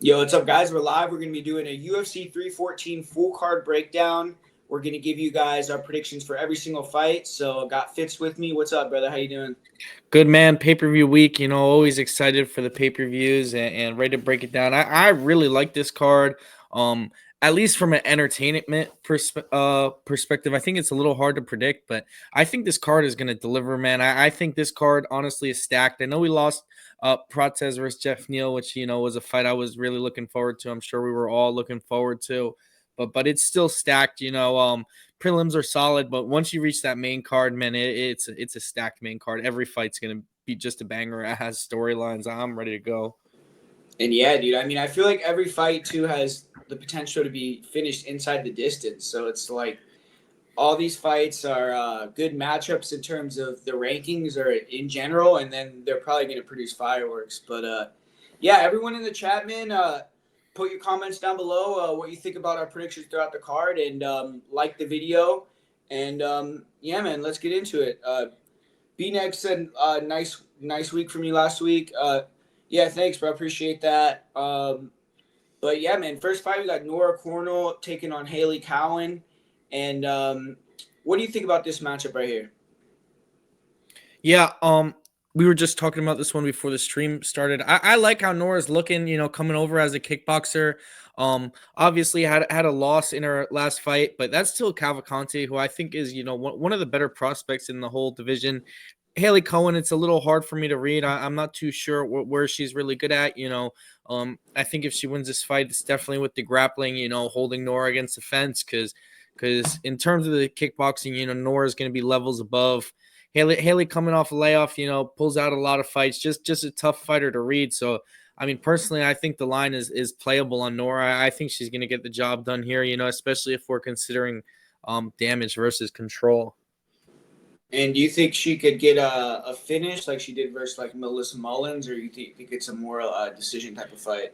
Yo, what's up, guys? We're live. We're going to be doing a UFC 314 full card breakdown. We're going to give you guys our predictions for every single fight. So, I got Fitz with me. What's up, brother? How you doing? Good man, pay-per-view week, always excited for the pay-per-views and ready to break it down. I really like this card. Um, at least from an entertainment perspective, I think it's a little hard to predict, but I think this card is going to deliver, man. I think this card honestly is stacked. I know we lost Protez versus Jeff Neal, which was a fight I was really looking forward to. I'm sure we were all looking forward to, but it's still stacked. Prelims are solid, but once you reach that main card, man, it's a stacked main card. Every fight's gonna be just a banger. It has storylines. I'm ready to go. And yeah, dude, I mean, I feel like every fight, too, has the potential to be finished inside the distance. So, it's like all these fights are good matchups in terms of the rankings or in general, and then they're probably going to produce fireworks. But yeah, everyone in the chat, man, put your comments down below what you think about our predictions throughout the card, and like the video. And yeah, man, let's get into it. B next said, nice week from you last week. Yeah, thanks, bro. Appreciate that. But yeah, man, first fight we got Nora Cornell taking on Haley Cowan. And what do you think about this matchup right here? Yeah, we were just talking about this one before the stream started. I like how Nora's looking, coming over as a kickboxer. Obviously had a loss in her last fight, but that's still Cavalcante, who I think is, one of the better prospects in the whole division. Haley Cohen, it's a little hard for me to read. I'm not too sure where she's really good at. I think if she wins this fight, it's definitely with the grappling. Holding Nora against the fence because in terms of the kickboxing, Nora's going to be levels above. Haley coming off a layoff, pulls out a lot of fights. Just a tough fighter to read. So I mean, personally, I think the line is playable on Nora. I think she's going to get the job done here. Especially if we're considering damage versus control. And do you think she could get a finish like she did versus like Melissa Mullins, or you think it's a more decision type of fight?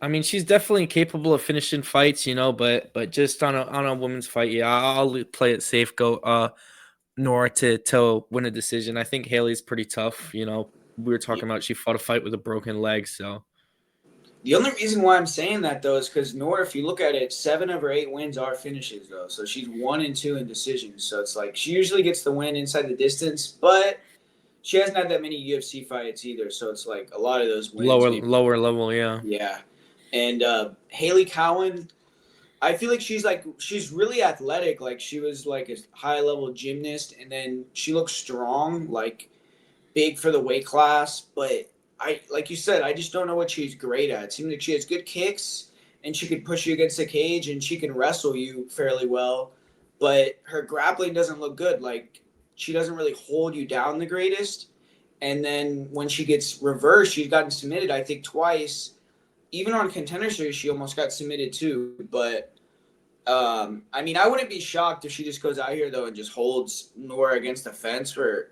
I mean, she's definitely capable of finishing fights, but just on a women's fight, yeah, I'll play it safe. Go Nora to win a decision. I think Haley's pretty tough. We were Yeah. talking about she fought a fight with a broken leg, so The only reason why I'm saying that though is because Nora, if you look at it, 7 of her 8 wins are finishes though. So she's 1-2 in decisions. So it's like she usually gets the win inside the distance, but she hasn't had that many UFC fights either. So it's like a lot of those wins, maybe. lower level, yeah. Yeah. And Haley Cowan, I feel like she's really athletic. Like she was like a high level gymnast, and then she looks strong, like big for the weight class. But I, like you said, I just don't know what she's great at. It seems like she has good kicks, and she can push you against the cage, and she can wrestle you fairly well. But her grappling doesn't look good. Like she doesn't really hold you down the greatest. And then when she gets reversed, she's gotten submitted, I think, twice. Even on Contender Series, she almost got submitted too. But I mean, I wouldn't be shocked if she just goes out here though and just holds Nora against the fence for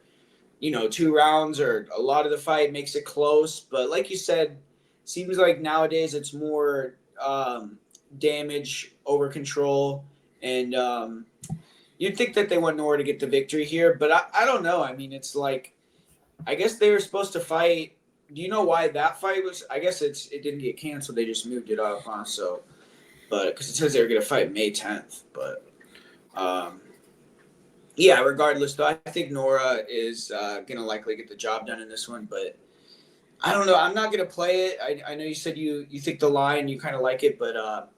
2 rounds or a lot of the fight, makes it close. But like you said, seems like nowadays it's more damage over control, and you'd think that they want Nora to get the victory here, but I don't know. I mean, it's like I guess they were supposed to fight. Do you know why that fight was? I guess it didn't get canceled. They just moved it up, huh? So, but because it says they were gonna fight May 10th, but um, yeah. Regardless, though, I think Nora is gonna likely get the job done in this one. But I don't know. I'm not gonna play it. I know you said you think the line you kind of like it, but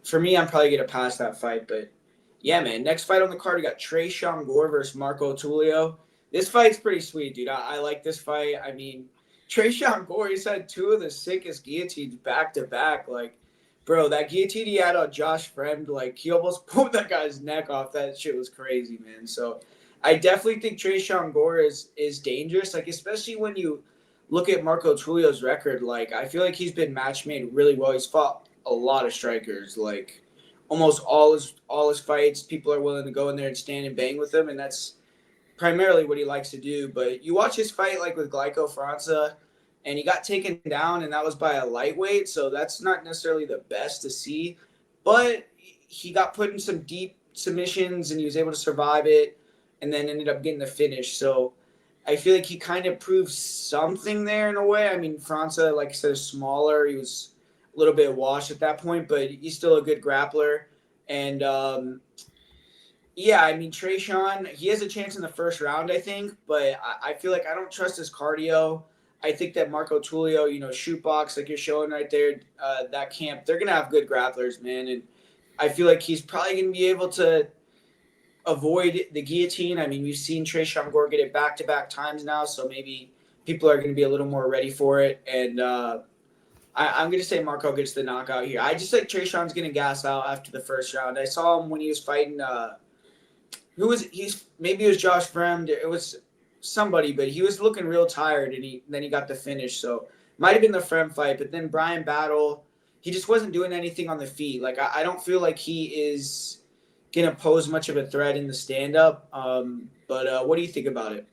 for me, I'm probably gonna pass that fight. But yeah, man. Next fight on the card, we got Trey Gore versus Marco Tulio. This fight's pretty sweet, dude. I like this fight. I mean, Trey Gore, he's had 2 of the sickest guillotines back to back. Like, bro, that guillotine he had on Josh Fremd, like, he almost pulled that guy's neck off. That shit was crazy, man. So I definitely think Trey Gore is dangerous. Like, especially when you look at Marco Tulio's record. Like, I feel like he's been match made really well. He's fought a lot of strikers. Like, almost all his fights, people are willing to go in there and stand and bang with him, and that's primarily what he likes to do. But you watch his fight like with Glyco França, and he got taken down, and that was by a lightweight, so that's not necessarily the best to see. But he got put in some deep submissions, and he was able to survive it, and then ended up getting the finish. So I feel like he kind of proved something there in a way. I mean, Franca, like I said, is smaller. He was a little bit washed at that point, but he's still a good grappler. And yeah, I mean, Trayshawn, he has a chance in the first round, I think, but I feel like I don't trust his cardio. I think that Marco Tulio, shoot box like you're showing right there, that camp, they're gonna have good grapplers, man, and I feel like he's probably gonna be able to avoid the guillotine. I mean, we've seen Trayshawn Gore get it back to back times now, so maybe people are gonna be a little more ready for it, and I'm gonna say Marco gets the knockout here. I just think Trayshawn's gonna gas out after the first round. I saw him when he was fighting. Who was he's maybe it was Josh Fremd. It was somebody, but he was looking real tired, and then he got the finish. So might have been the Fremd fight, but then Brian Battle, he just wasn't doing anything on the feet. Like I don't feel like he is gonna pose much of a threat in the stand up. But what do you think about it?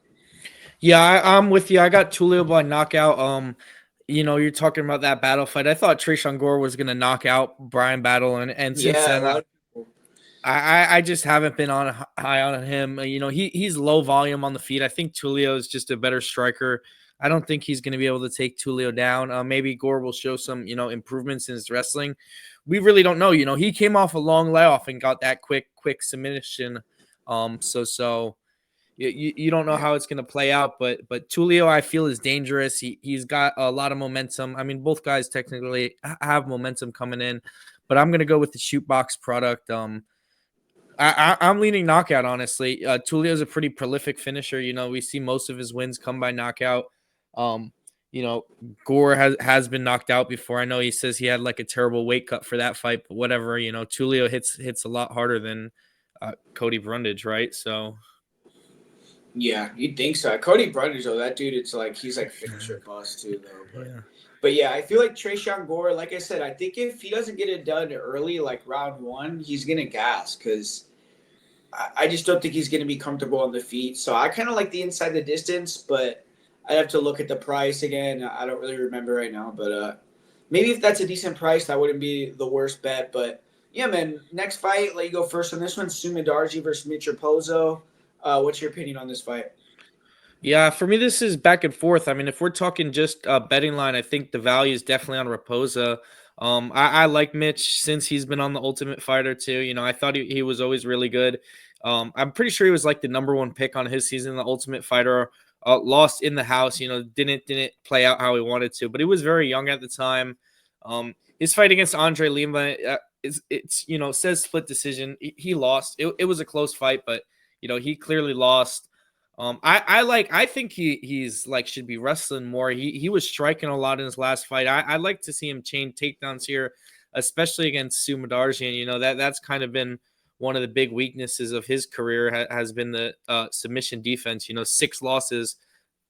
Yeah, I'm with you. I got Tulio by knockout. You're talking about that battle fight. I thought Trayshawn Gore was gonna knock out Brian Battle, and since Yeah, a then, lot of people. I just haven't been on high on him. He's low volume on the feet. I think Tulio is just a better striker. I don't think he's going to be able to take Tulio down. Maybe Gore will show some improvements in his wrestling. We really don't know. He came off a long layoff and got that quick submission. So you don't know Yeah. how it's going to play out, but Tulio I feel is dangerous. He's got a lot of momentum. I mean, both guys technically have momentum coming in, but I'm going to go with the shoot box product. I'm leaning knockout, honestly. Tulio's a pretty prolific finisher. We see most of his wins come by knockout. Um, you know, Gore has been knocked out before. I know he says he had like a terrible weight cut for that fight, but whatever. Tulio hits a lot harder than Cody Brundage, right? So Yeah, you'd think so. Cody Brundage, though, that dude, it's like he's like finisher boss too, though. But yeah. but yeah, I feel like Trayshawn Gore, like I said, I think if he doesn't get it done early, like round one, he's gonna gas because I just don't think he's gonna be comfortable on the feet. So I kind of like the inside the distance, but I'd have to look at the price again. I don't really remember right now, but maybe if that's a decent price, that wouldn't be the worst bet. But yeah, man, next fight, let you go first on this one: Sumidarji versus Mitch Raposo. What's your opinion on this fight? Yeah, for me, this is back and forth. I mean, if we're talking just betting line, I think the value is definitely on Raposa. I like Mitch since he's been on the Ultimate Fighter too. I thought he was always really good. I'm pretty sure he was like the number one pick on his season, the Ultimate Fighter. Lost in the house, didn't play out how he wanted to, but he was very young at the time. His fight against Andre Lima, it's says split decision. He lost. It was a close fight, but he clearly lost. I think he's like should be wrestling more. He was striking a lot in his last fight. I'd like to see him chain takedowns here, especially against Sumadarjian. That's kind of been one of the big weaknesses of his career has been the submission defense. 6 losses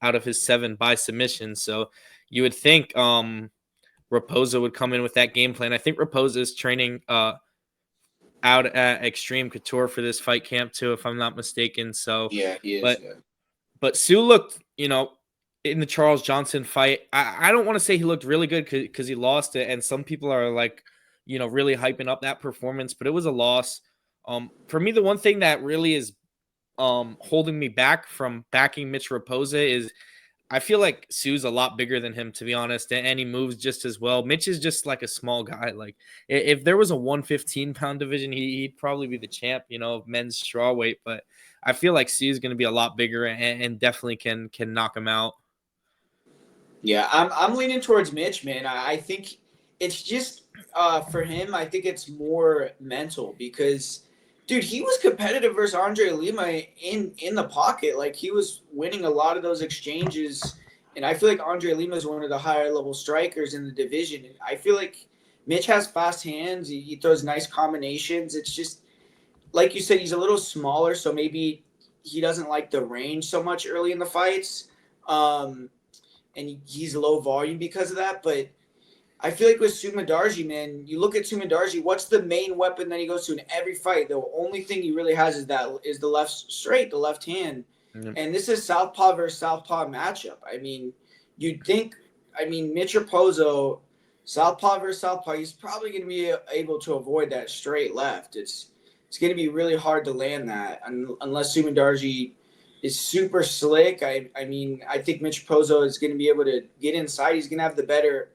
out of his 7 by submission. So you would think Raposa would come in with that game plan. I think Raposa is training out at Extreme Couture for this fight camp too, if I'm not mistaken. So, Yeah, he is. but Yeah. but Sue looked, in the Charles Johnson fight. I don't want to say he looked really good because he lost it, and some people are like, really hyping up that performance, but it was a loss. For me, the one thing that really is holding me back from backing Mitch Raposa is I feel like Sue's a lot bigger than him, to be honest, and he moves just as well. Mitch is just like a small guy. Like if there was a 115-pound division, he'd probably be the champ, of men's strawweight. But I feel like Sue's going to be a lot bigger and definitely can knock him out. Yeah, I'm leaning towards Mitch, man. I think it's just for him. I think it's more mental because, dude, he was competitive versus Andre Lima in the pocket. Like he was winning a lot of those exchanges, and I feel like Andre Lima is one of the higher level strikers in the division. And I feel like Mitch has fast hands. He throws nice combinations. It's just like you said, he's a little smaller, so maybe he doesn't like the range so much early in the fights. And he's low volume because of that. But I feel like with Sumadarji, man, you look at Sumadarji, what's the main weapon that he goes to in every fight? The only thing he really has is the left straight, the left hand. Mhm. And this is Southpaw versus Southpaw matchup. I mean, you'd think, Mitch Raposo, Southpaw versus Southpaw, he's probably going to be able to avoid that straight left. It's going to be really hard to land that unless Sumadarji is super slick. I mean, I think Mitch Pozo is going to be able to get inside. He's going to have the better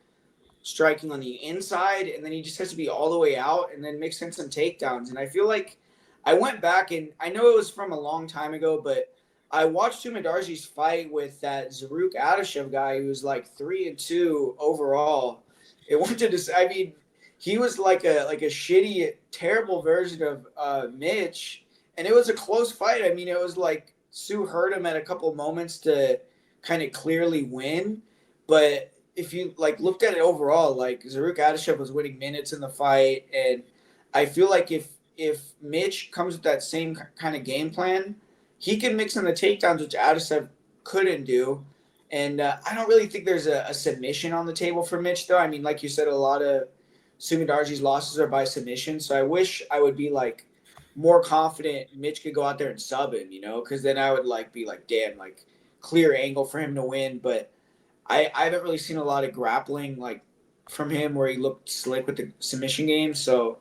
striking on the inside, and then he just has to be all the way out and then mix in some takedowns. And I feel like I went back and I know it was from a long time ago, but I watched Sumadarji's fight with that Zaruk Adashev guy who was like 3-2 overall. It went to this. I mean, he was like a shitty, terrible version of Mitch, and it was a close fight. I mean, it was like Sue hurt him at a couple moments to kind of clearly win, but if you like looked at it overall, like Zaruk Adashev was winning minutes in the fight, and I feel like if Mitch comes with that same kind of game plan, he can mix in the takedowns, which Adashev couldn't do. And I don't really think there's a submission on the table for Mitch, though. I mean, like you said, a lot of Sumidarji's losses are by submission, so I wish I would be like more confident Mitch could go out there and sub him, because then I would like be like, damn, like clear angle for him to win, but. I haven't really seen a lot of grappling like from him where he looked slick with the submission game. So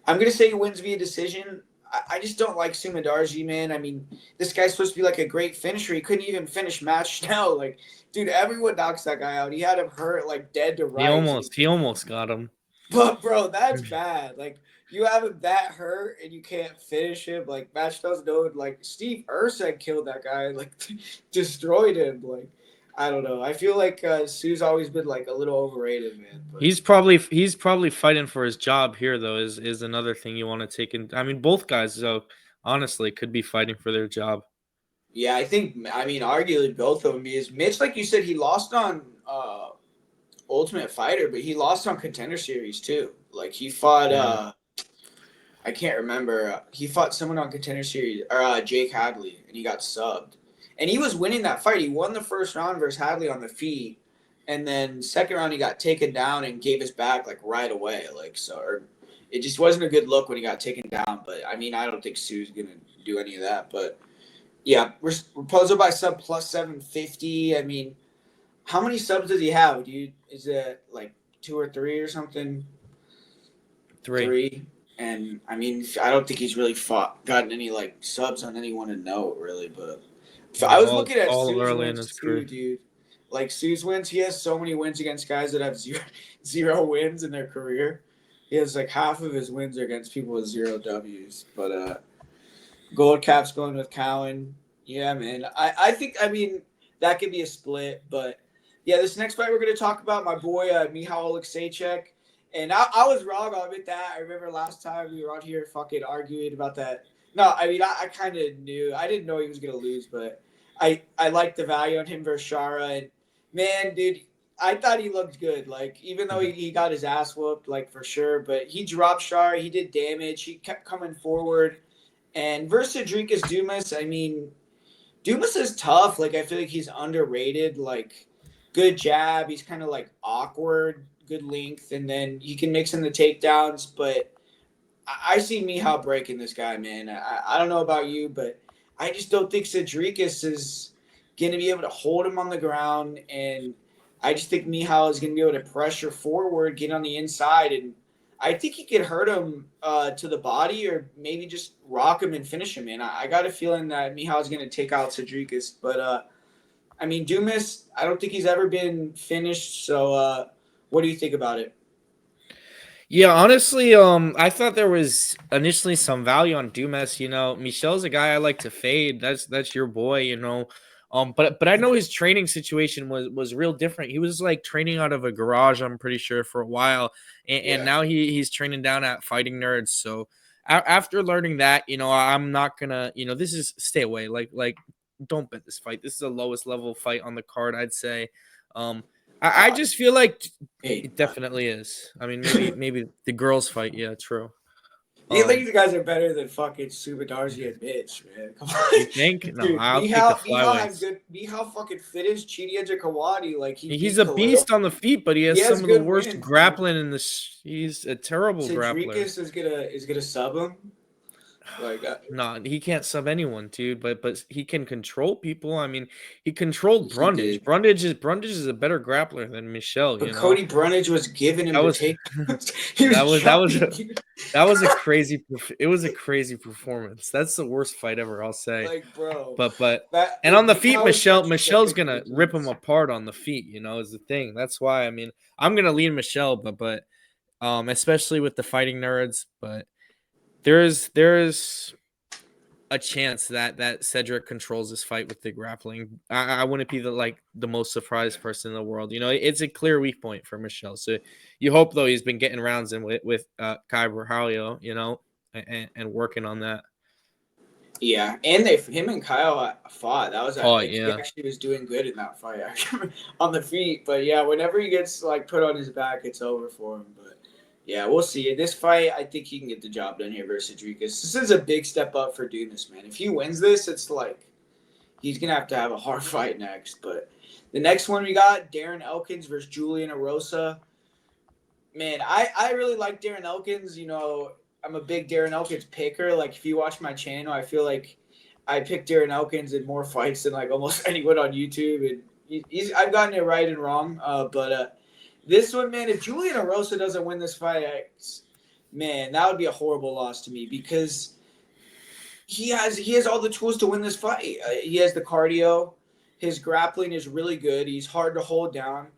I'm gonna say he wins via decision. I just don't like Sumadarji, man. I mean, this guy's supposed to be like a great finisher. He couldn't even finish match now. Like, dude, everyone knocks that guy out. He had him hurt, like dead to rights. He almost got him. But bro, that's bad. Like you have him that hurt and you can't finish him. Like match doesn't know. Like Steve Ursa killed that guy. Like destroyed him. Like I don't know. I feel like Sue's always been like a little overrated, man. But He's probably fighting for his job here though. Is another thing you want to take in. I mean, both guys though, honestly, could be fighting for their job. yeah, I mean, arguably both of them. Because Mitch, like you said, he lost on Ultimate Fighter, but he lost on Contender Series too. Like he fought. I can't remember. He fought someone on Contender Series or Jake Hadley, and he got subbed. And he was winning that fight. He won the first round versus Hadley on the feet, and then second round he got taken down and gave his back like right away. Like so, or it just wasn't a good look when he got taken down. But I mean, I don't think Sue's gonna do any of that. But yeah, we're puzzled by sub plus 750. I mean, how many subs does he have? Is it like 2 or 3 or something? Three. And I mean, I don't think he's really gotten any like subs on anyone to note really, but. So I was looking at Sue's early in wins his too, career. dude. Like Sue's wins, he has so many wins against guys that have zero wins in their career. He has like half of his wins are against people with 0 W's. But Gold Cap's going with Cowan. Yeah, man. I think that could be a split, but yeah, this next fight we're gonna talk about, my boy Michal Oleksiejczuk. And I was wrong. I'll admit that. I remember last time we were out here fucking arguing about that. No, I mean, I kind of knew. I didn't know he was going to lose, but I liked the value on him versus Shara. And, man, dude, I thought he looked good. Like, even though he got his ass whooped, like, for sure. But he dropped Shara. He did damage. He kept coming forward. And versus Dricus Dumas, I mean, Dumas is tough. Like, I feel like he's underrated. Like, good jab. He's kind of, like, awkward, good length. And then he can mix in the takedowns, but I see Michal breaking this guy, man. I don't know about you, but I just don't think Cedricus is going to be able to hold him on the ground. And I just think Michal is going to be able to pressure forward, get on the inside. And I think he could hurt him to the body or maybe just rock him and finish him, man. I got a feeling that Michal is going to take out Cedricus. But, I mean, Dumas, I don't think he's ever been finished. So what do you think about it? Yeah, honestly, I thought there was initially some value on Dumas. Michel's a guy I like to fade. That's your boy. But I know his training situation was real different. He was like training out of a garage, I'm pretty sure, for a while, and now he's training down at Fighting Nerds. So after learning that, I'm not gonna, this is stay away. Like don't bet this fight. This is the lowest level fight on the card, I'd say. I just feel like it definitely is. I mean, maybe the girls fight. Yeah, true. You think the guys are better than fucking Subadarji and Mitch, man? Come on. You think? No, Dude, I'll take the flyweights. Michal fucking finished Chidi Kawadi. Like He's a beast on the feet, but he has some of the worst wins, grappling in the. He's a terrible grappler. Cedricus is gonna sub him. Like, No, he can't sub anyone, dude. But he can control people. I mean, he controlled he Brundage. did. Brundage is a better grappler than Michelle. But You know Cody Brundage was giving that him the was take. He was that was dropping. that was a crazy. It was a crazy performance. That's the worst fight ever. I'll say. Like, bro, But that and on the feet, how is that just Michelle's second gonna rip him place? apart on the feet. You know, is the thing. That's why I mean I'm gonna lean Michelle, but especially with the fighting nerds. But there's a chance that Cedric controls this fight with the grappling. I wouldn't be the most surprised person in the world. You know, it's a clear weak point for Michelle. So you hope though he's been getting rounds in with Kai Berhalio, you know, and working on that. Yeah, and him and Kyle fought. That was Fight, like he yeah. actually was doing good in that fight on the feet. But yeah, whenever he gets like put on his back, it's over for him. But yeah, we'll see. This fight, I think he can get the job done here versus Rodriguez. This is a big step up for Dumas, man. If he wins this, it's like he's gonna have to have a hard fight next. But the next one we got Darren Elkins versus Julian Erosa. Man, I really like Darren Elkins. You know, I'm a big Darren Elkins picker. Like, if you watch my channel, I feel like I pick Darren Elkins in more fights than like almost anyone on YouTube. And I've gotten it right and wrong. But this one, man, if Julian Erosa doesn't win this fight, man, that would be a horrible loss to me because he has all the tools to win this fight. He has the cardio. His grappling is really good. He's hard to hold down,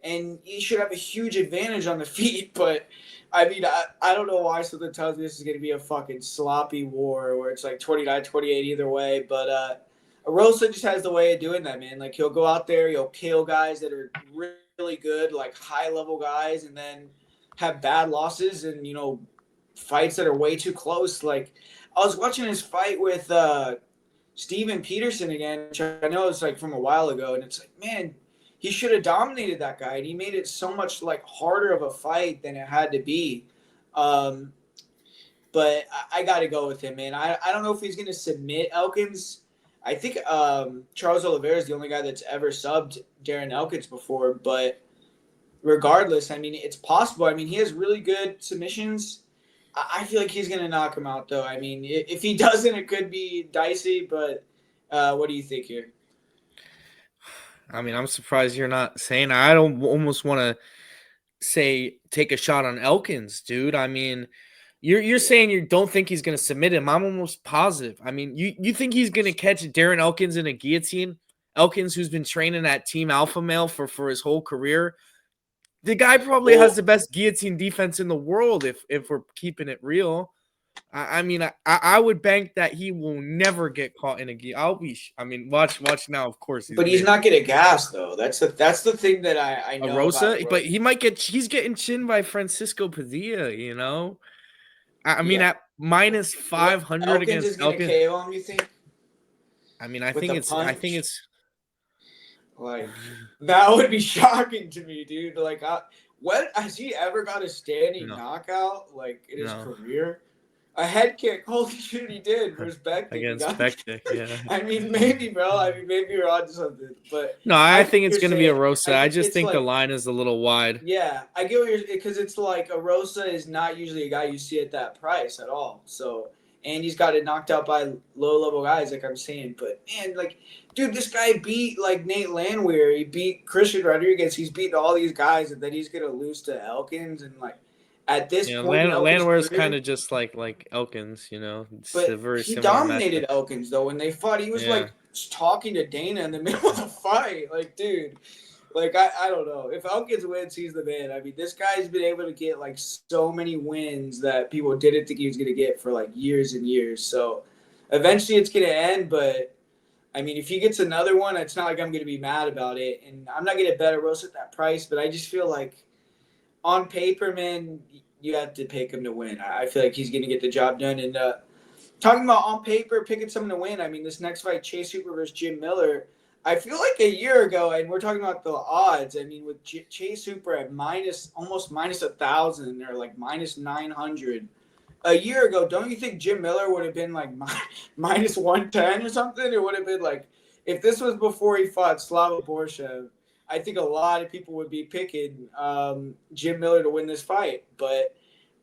and he should have a huge advantage on the feet. But I mean, I don't know why something tells me this is going to be a fucking sloppy war where it's like 29-28 either way. But Arosa just has the way of doing that, man. Like, he'll go out there, he'll kill guys that are really good, like high level guys, and then have bad losses and fights that are way too close. Like, I was watching his fight with Steven Peterson again, which I know it's like from a while ago, and it's like, man, he should have dominated that guy, and he made it so much like harder of a fight than it had to be. Um, but I got to go with him, man. I don't know if he's going to submit Elkins. I think Charles Oliveira is the only guy that's ever subbed Darren Elkins before, but regardless, I mean, it's possible. I mean, he has really good submissions. I feel like he's going to knock him out, though. I mean, if he doesn't, it could be dicey, but what do you think here? I mean, I'm surprised you're not saying. I don't almost want to say take a shot on Elkins, dude. I mean, you're saying you don't think he's going to submit him. I'm almost positive. I mean, you think he's going to catch Darren Elkins in a guillotine? Elkins, who's been training at Team Alpha Male for his whole career, the guy probably has the Well, best guillotine defense in the world. If we're keeping it real, I mean, I would bank that he will never get caught in a guillotine. I mean, watch now. Of course, he's but he's gonna not getting gas, though. That's the thing that I a know about Rosa, but Rose. he might get. He's getting chinned by Francisco Padilla. You know, I mean, Yeah. at minus 500 Elkins against is going to Elkins. KO him, you think, I mean, with a I think punch? it's Like, that would be shocking to me, dude. Like, what has he ever got a standing no, knockout like in his no career? A head kick. Holy shit, he did. Respect it. He against got. Bektik. Yeah, I mean, maybe, bro. I mean, maybe you're onto something. But no, I I get what think it's you're gonna be a saying. Rosa. I I think just it's think the like, line is a little wide. yeah, I get what you're because it's like Arosa is not usually a guy you see at that price at all. So, and he's got it knocked out by low level guys, like I'm saying. But man, like, dude, this guy beat like Nate Landwehr. He beat Christian Rodriguez. He's beaten all these guys, and then he's gonna lose to Elkins. And like at this Yeah, point in Elkins' Landwehr is kind career, of just like Elkins. You know, it's a but very he similar dominated matchup. Elkins though when they fought. He was Yeah. like talking to Dana in the middle of the fight. Like, dude, like I don't know. If Elkins wins, he's the man. I mean, this guy's been able to get like so many wins that people didn't think he was gonna get for like years and years. So eventually it's gonna end, but I mean, if he gets another one, it's not like I'm gonna be mad about it. And I'm not gonna bet a roast at that price, but I just feel like on paper, man, you have to pick him to win. I feel like he's gonna get the job done. And talking about on paper, picking someone to win. I mean, this next fight, Chase Hooper versus Jim Miller. I feel like a year ago, and we're talking about the odds. I mean, with Chase Hooper at almost minus 1,000 or like minus 900 a year ago, don't you think Jim Miller would have been like minus 110 or something? It would have been like if this was before he fought Slava Borshev. I think a lot of people would be picking Jim Miller to win this fight, but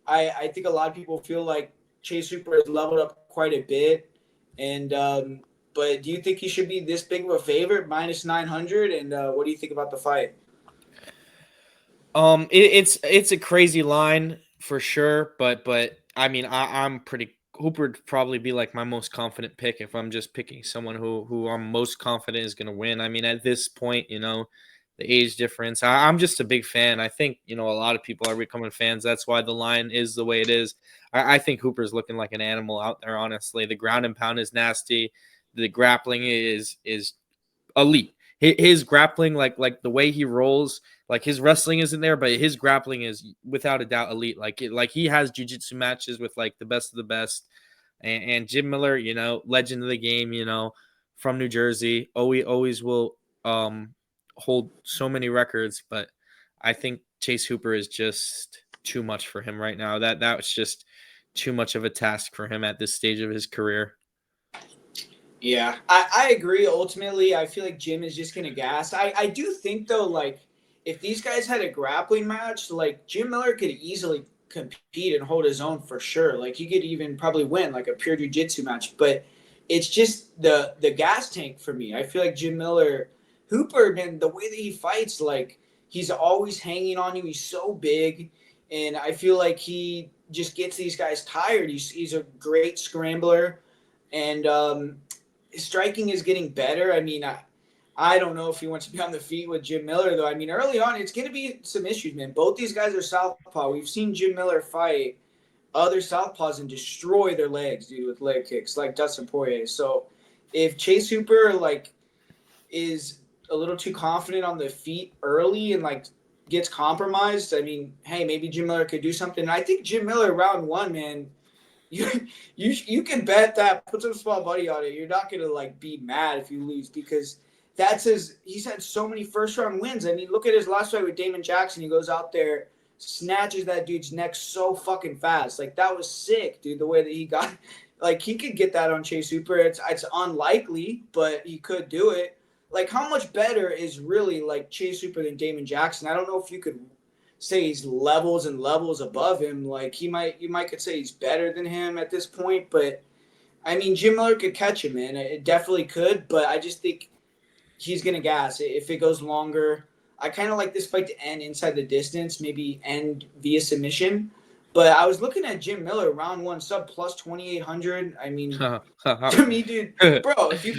I think a lot of people feel like Chase Hooper has leveled up quite a bit, and but do you think he should be this big of a favorite, minus 900? And what do you think about the fight? It's a crazy line for sure, but I mean, I'm pretty. Hooper would probably be like my most confident pick if I'm just picking someone who I'm most confident is going to win. I mean, at this point, the age difference. I'm just a big fan. I think a lot of people are becoming fans. That's why the line is the way it is. I think Hooper's looking like an animal out there. Honestly, the ground and pound is nasty. The grappling is elite. His grappling, like the way he rolls, like his wrestling isn't there, but his grappling is without a doubt elite. Like he has jiu-jitsu matches with like the best of the best. And Jim Miller, legend of the game, from New Jersey, always will hold so many records, but I think Chase Hooper is just too much for him right now. That was just too much of a task for him at this stage of his career. Yeah, I agree. Ultimately, I feel like Jim is just going to gas. I do think, though, like, if these guys had a grappling match, like, Jim Miller could easily compete and hold his own for sure. Like, he could even probably win, like, a pure jiu-jitsu match. But it's just the gas tank for me. I feel like Jim Miller, Hooper, man, the way that he fights, like, he's always hanging on you. He's so big. And I feel like he just gets these guys tired. He's a great scrambler. And, his striking is getting better. I mean, I don't know if he wants to be on the feet with Jim Miller, though. I mean, early on, it's going to be some issues, man. Both these guys are southpaw. We've seen Jim Miller fight other southpaws and destroy their legs, dude, with leg kicks, like Dustin Poirier. So if Chase Hooper, like, is a little too confident on the feet early and, like, gets compromised, I mean, hey, maybe Jim Miller could do something. And I think Jim Miller, round one, man, you you can bet that. Put some small money on it. You're not gonna like be mad if you lose because he's had so many first round wins. I mean, look at his last fight with Damon Jackson. He goes out there, snatches that dude's neck so fucking fast. Like that was sick, dude. The way that he got, like he could get that on Chase Hooper. It's unlikely, but he could do it. Like how much better is really like Chase Hooper than Damon Jackson? I don't know if you could say he's levels and levels above him. Like you might could say he's better than him at this point, but I mean Jim Miller could catch him, man. It definitely could, but I just think he's gonna gas if it goes longer. I kind of like this fight to end inside the distance, maybe end via submission. But I was looking at Jim Miller round one sub plus 2,800. I mean, to me, dude, bro, if you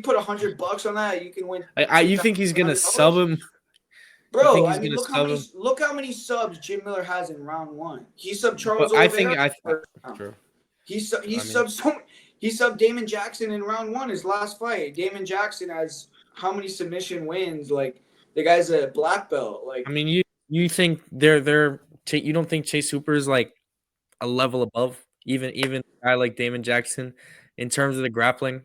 put $100 on that, you can win. You think he's gonna sub him? Bro, I mean, look how many subs Jim Miller has in round one. He subbed Charles Oliveira. True. He subbed Damon Jackson in round one, his last fight. Damon Jackson has how many submission wins? Like the guy's a black belt. Like I mean, you think you don't think Chase Hooper is like a level above even a guy like Damon Jackson in terms of the grappling?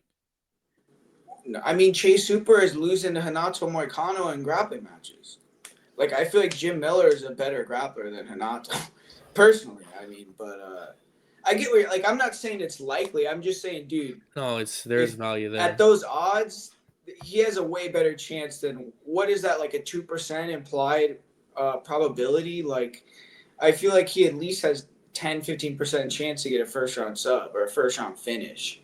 I mean, Chase Hooper is losing to Renato Moicano in grappling matches. Like I feel like Jim Miller is a better grappler than Renato, personally. I mean, but I get where like I'm not saying it's likely. I'm just saying, dude. No, there's value there. At those odds, he has a way better chance than what is that like a 2% implied probability? Like I feel like he at least has 10-15% chance to get a first round sub or a first round finish.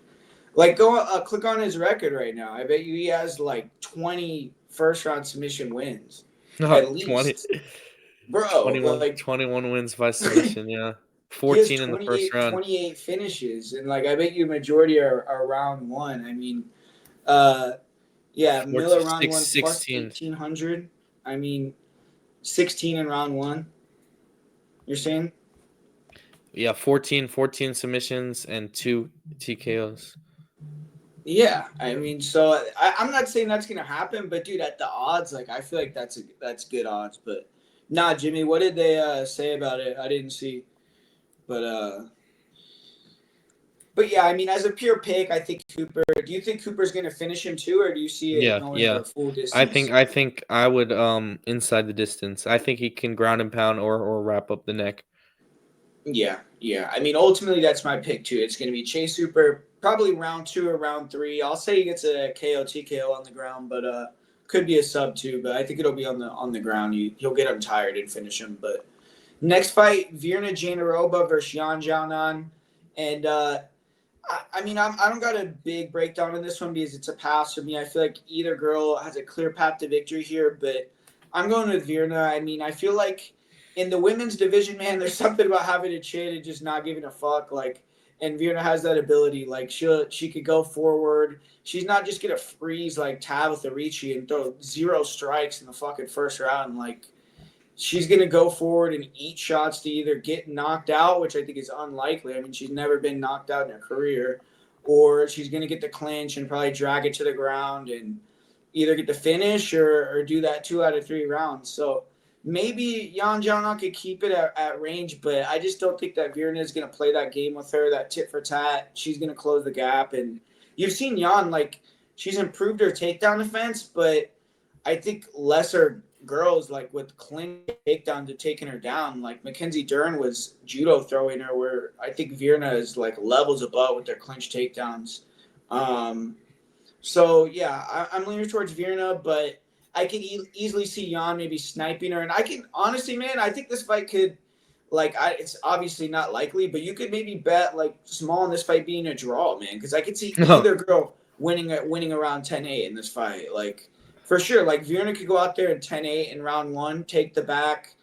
Like go click on his record right now. I bet you he has like 20 first round submission wins. At least 20. Bro, 21, like 21 wins by submission, yeah. 14 in the first round. 28 finishes, and like I bet you majority are round one. I mean, yeah, Miller round 1 plus 1,800. I mean, 16 in round one. You're saying? Yeah, 14 submissions and 2 TKOs. Yeah, I mean, so I'm not saying that's gonna happen, but dude, at the odds, like I feel like that's good odds. But nah, Jimmy, what did they say about it? I didn't see, but yeah, I mean, as a pure pick, I think Cooper. Do you think Cooper's gonna finish him too, or do you see it going the full distance? I think I would inside the distance. I think he can ground and pound or wrap up the neck. Yeah. I mean, ultimately, that's my pick too. It's gonna be Chase Hooper. Probably round 2 or round 3. I'll say he gets a KO, TKO on the ground, but could be a sub too. But I think it'll be on the ground. He'll get him tired and finish him. But next fight, Virna Jandiroba versus Yan Xiaonan. And I mean, I don't got a big breakdown in this one because it's a pass for me. I feel like either girl has a clear path to victory here, but I'm going with Virna. I mean, I feel like in the women's division, man, there's something about having a chin and just not giving a fuck. Like, and Virna has that ability. Like, she could go forward. She's not just gonna freeze like Tabitha Ricci and throw 0 strikes in the fucking first round. Like, she's going to go forward and eat shots to either get knocked out, which I think is unlikely. I mean, she's never been knocked out in her career, or she's going to get the clinch and probably drag it to the ground and either get the finish or do that 2 out of 3 rounds. So maybe Jan Jana could keep it at range, but I just don't think that Virna is going to play that game with her, that tit for tat. She's going to close the gap. And you've seen Jan, like, she's improved her takedown defense, but I think lesser girls like with clean takedowns have taken her down. Like Mackenzie Dern was judo throwing her, where I think Virna is like levels above with their clinch takedowns. Um, so yeah, I'm leaning towards Virna, but I can easily see Jan maybe sniping her, and I can honestly, man, I think this fight could. It's obviously not likely, but you could maybe bet like small in this fight being a draw, man, because I could see either girl winning around 10-8 in this fight. Like for sure, like Virna could go out there in 10-8 in round one, take the back,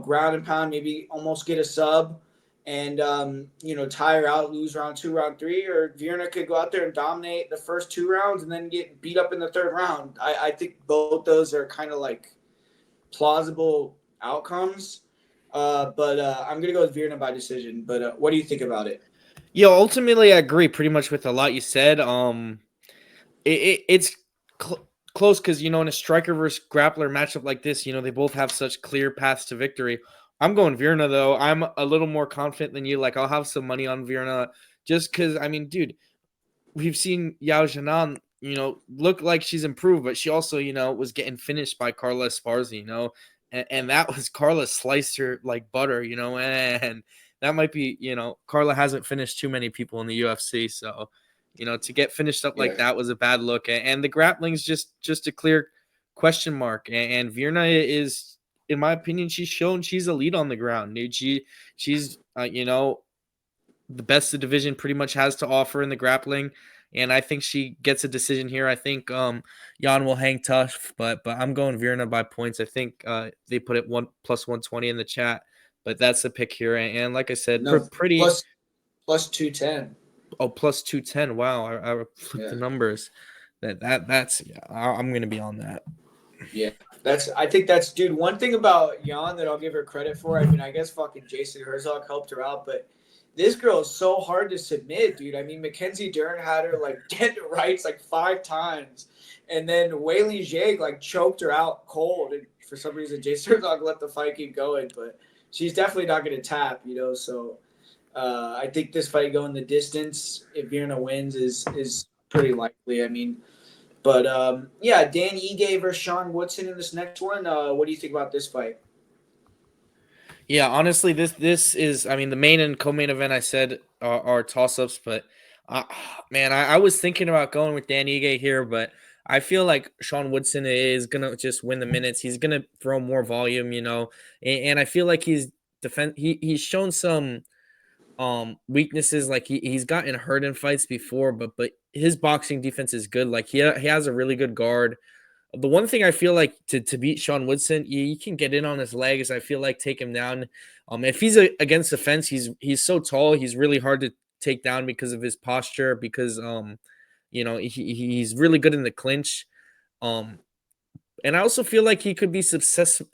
ground and pound, maybe almost get a sub, and tie her out, lose round two, round three, or Virna could go out there and dominate the first 2 rounds and then get beat up in the third round. I think both those are kind of like plausible outcomes. But I'm gonna go with Virna by decision. But what do you think about it? Ultimately, I agree pretty much with a lot you said. It's close because in a striker versus grappler matchup like this, they both have such clear paths to victory. I'm going Virna though. I'm a little more confident than you. Like I'll have some money on Virna just because. I mean, dude, we've seen Yao Jinan, look like she's improved, but she also, was getting finished by Carla Esparza, and that was Carla sliced her like butter, and that might be, Carla hasn't finished too many people in the UFC, so to get finished up like Yeah. that was a bad look, and the grappling's just a clear question mark, and Virna is, in my opinion, she's shown she's elite on the ground, dude. She's the best the division pretty much has to offer in the grappling. And I think she gets a decision here. I think Jan will hang tough, but I'm going Virna by points. I think they put it 1+120 in the chat, but that's the pick here. And like I said, No, pretty. plus 210. Oh, +210. Wow, I flipped Yeah. the numbers. That's yeah. I'm gonna be on that. Yeah, I think that's, dude. One thing about Jan that I'll give her credit for. I mean, I guess fucking Jason Herzog helped her out, but this girl is so hard to submit, dude. I mean, Mackenzie Dern had her like dead to rights like 5 times, and then Weili Zhang like choked her out cold, and for some reason Jason Herzog let the fight keep going. But she's definitely not going to tap. So I think this fight going the distance, if Virna wins, is pretty likely. I mean. But yeah, Dan Ige versus Sean Woodson in this next one. What do you think about this fight? Yeah, honestly, this is. I mean, the main and co-main event I said are toss-ups, but uh, man, I was thinking about going with Dan Ige here, but I feel like Sean Woodson is gonna just win the minutes. He's gonna throw more volume, and I feel like he's shown some weaknesses. Like he's gotten hurt in fights before, but his boxing defense is good. Like he has a really good guard. The one thing I feel like to beat Sean Woodson, you can get in on his legs. I feel like take him down. If he's against the fence, he's so tall. He's really hard to take down because of his posture. Because he's really good in the clinch. Um, and I also feel like he could be successful.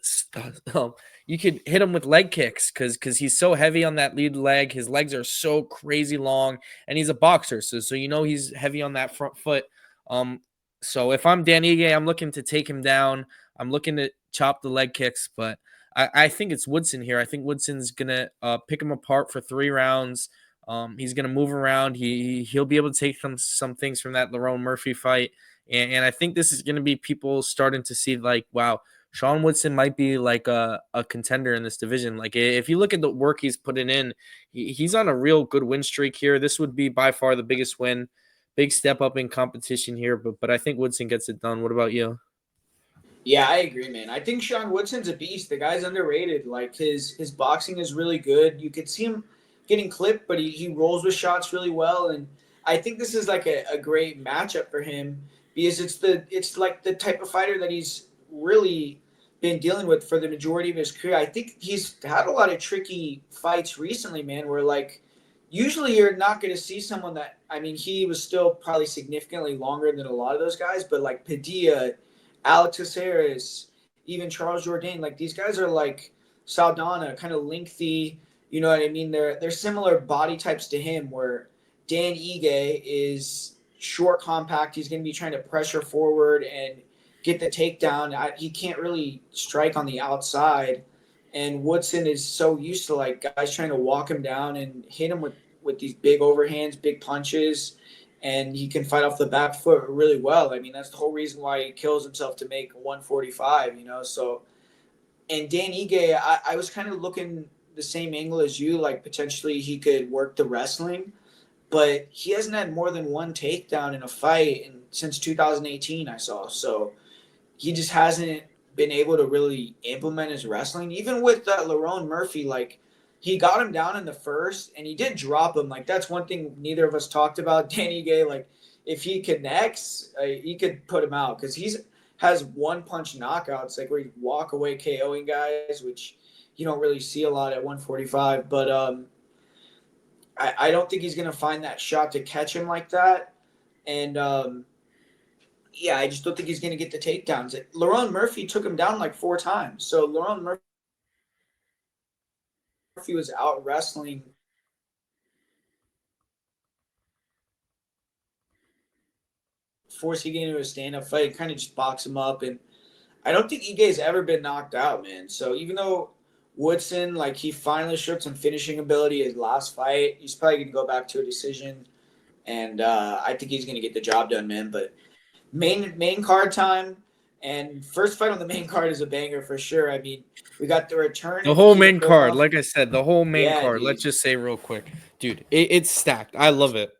You could hit him with leg kicks because he's so heavy on that lead leg. His legs are so crazy long, and he's a boxer, so he's heavy on that front foot. So if I'm Dan Ige, I'm looking to take him down. I'm looking to chop the leg kicks, but I think it's Woodson here. I think Woodson's gonna pick him apart for 3 rounds. He's gonna move around. He'll be able to take some things from that Lerone Murphy fight. And I think this is going to be people starting to see like, wow, Sean Woodson might be like a contender in this division. Like if you look at the work he's putting in, he's on a real good win streak here. This would be by far the biggest win, big step up in competition here. But I think Woodson gets it done. What about you? Yeah, I agree, man. I think Sean Woodson's a beast. The guy's underrated. Like his boxing is really good. You could see him getting clipped, but he rolls with shots really well. And I think this is like a great matchup for him because it's like the type of fighter that he's really been dealing with for the majority of his career. I think he's had a lot of tricky fights recently, man, where like usually you're not going to see someone that, I mean, he was still probably significantly longer than a lot of those guys, but like Padilla, Alex Caceres, even Charles Jourdain, like these guys are like Saldana, kind of lengthy. You know what I mean? They're similar body types to him. Where Dan Ige is short, compact. He's going to be trying to pressure forward and get the takedown. He can't really strike on the outside. And Woodson is so used to like guys trying to walk him down and hit him with these big overhands, big punches, and he can fight off the back foot really well. I mean, that's the whole reason why he kills himself to make 145. You know, so and Dan Ige, I was kind of looking the same angle as you, like potentially he could work the wrestling, but he hasn't had more than one takedown in a fight since 2018. I saw, so he just hasn't been able to really implement his wrestling. Even with Lerone Murphy, like he got him down in the first, and he did drop him. Like that's one thing neither of us talked about. Danny Gay, like if he connects, he could put him out because he's has one punch knockouts, like where he walk away KOing guys, which you don't really see a lot at 145. But I don't think he's gonna find that shot to catch him like that. And yeah, I just don't think he's going to get the takedowns. Lerone Murphy took him down like 4 times. So Lerone Murphy was out wrestling, forcing him into a stand-up fight, kind of just box him up. And I don't think Ige's ever been knocked out, man. So even though Woodson, like he finally showed some finishing ability his last fight, he's probably going to go back to a decision. And I think he's going to get the job done, man. But main card time, and first fight on the main card is a banger for sure. I mean, we got the return The of whole Nikita main card, Krylov. like I said, the whole main Yeah, card. dude. Let's just say real quick, dude, it's stacked. I love it.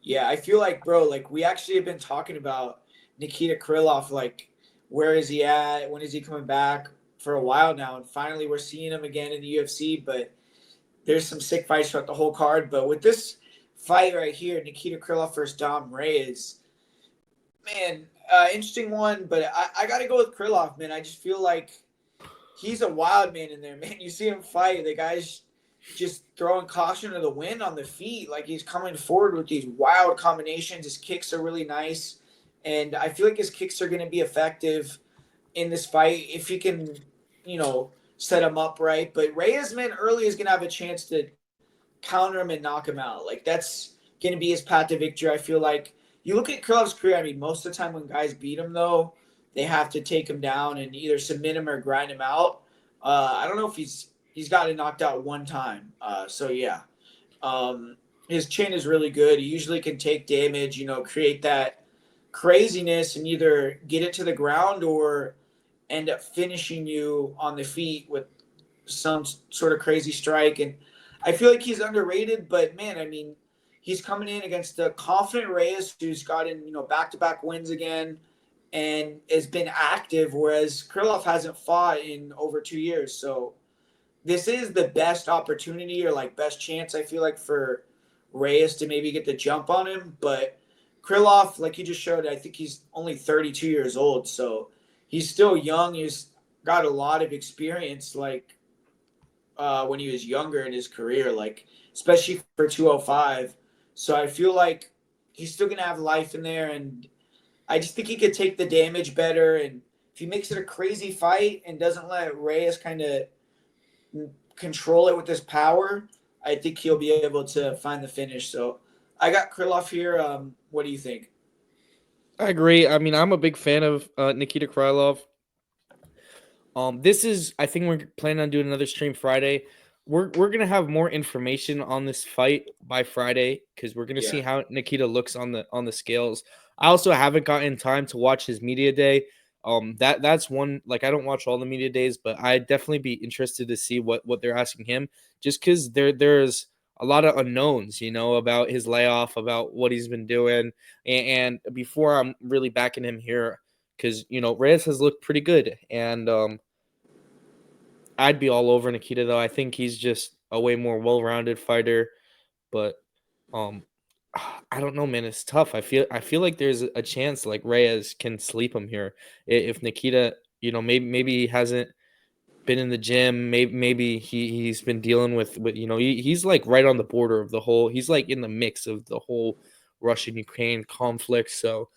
Yeah, I feel like, bro, like we actually have been talking about Nikita Krylov, like where is he at? When is he coming back for a while now? And finally, we're seeing him again in the UFC. But there's some sick fights throughout the whole card. But with this fight right here, Nikita Krylov versus Dom Reyes, man, interesting one. But I got to go with Krylov, man. I just feel like he's a wild man in there, man. You see him fight, the guy's just throwing caution to the wind on the feet. Like he's coming forward with these wild combinations. His kicks are really nice. And I feel like his kicks are going to be effective in this fight if he can, set him up right. But Reyes, man, early is going to have a chance to counter him and knock him out. Like that's going to be his path to victory. I feel like you look at Krylov's career. I mean, most of the time when guys beat him, though, they have to take him down and either submit him or grind him out. I don't know if he's gotten knocked out one time. So yeah, his chin is really good. He usually can take damage. Create that craziness and either get it to the ground or end up finishing you on the feet with some sort of crazy strike. And I feel like he's underrated, but man, I mean, he's coming in against the confident Reyes, who's gotten back-to-back wins again and has been active, whereas Krylov hasn't fought in over 2 years. So this is the best opportunity or like best chance I feel like for Reyes to maybe get the jump on him. But Krylov, like you just showed, I think he's only 32 years old, so he's still young. He's got a lot of experience, like when he was younger in his career, like especially for 205. So I feel like he's still gonna have life in there, and I just think he could take the damage better. And if he makes it a crazy fight and doesn't let Reyes kind of control it with his power, I think he'll be able to find the finish. So I got Krylov here. What do you think? I agree. I mean, I'm a big fan of Nikita Krylov. This is, I think we're planning on doing another stream Friday. We're gonna have more information on this fight by Friday because we're gonna see Yeah. how Nikita looks on the scales. I also haven't gotten time to watch his media day. That's one, like I don't watch all the media days, but I'd definitely be interested to see what they're asking him, just because there's a lot of unknowns, about his layoff, about what he's been doing, and before I'm really backing him here, because Reyes has looked pretty good, and I'd be all over Nikita though. I think he's just a way more well-rounded fighter, but um I don't know, man. It's tough. I feel like there's a chance like Reyes can sleep him here if Nikita, maybe he hasn't been in the gym. Maybe he's been dealing with he's like right on the border of the whole. He's like in the mix of the whole Russian Ukraine conflict. So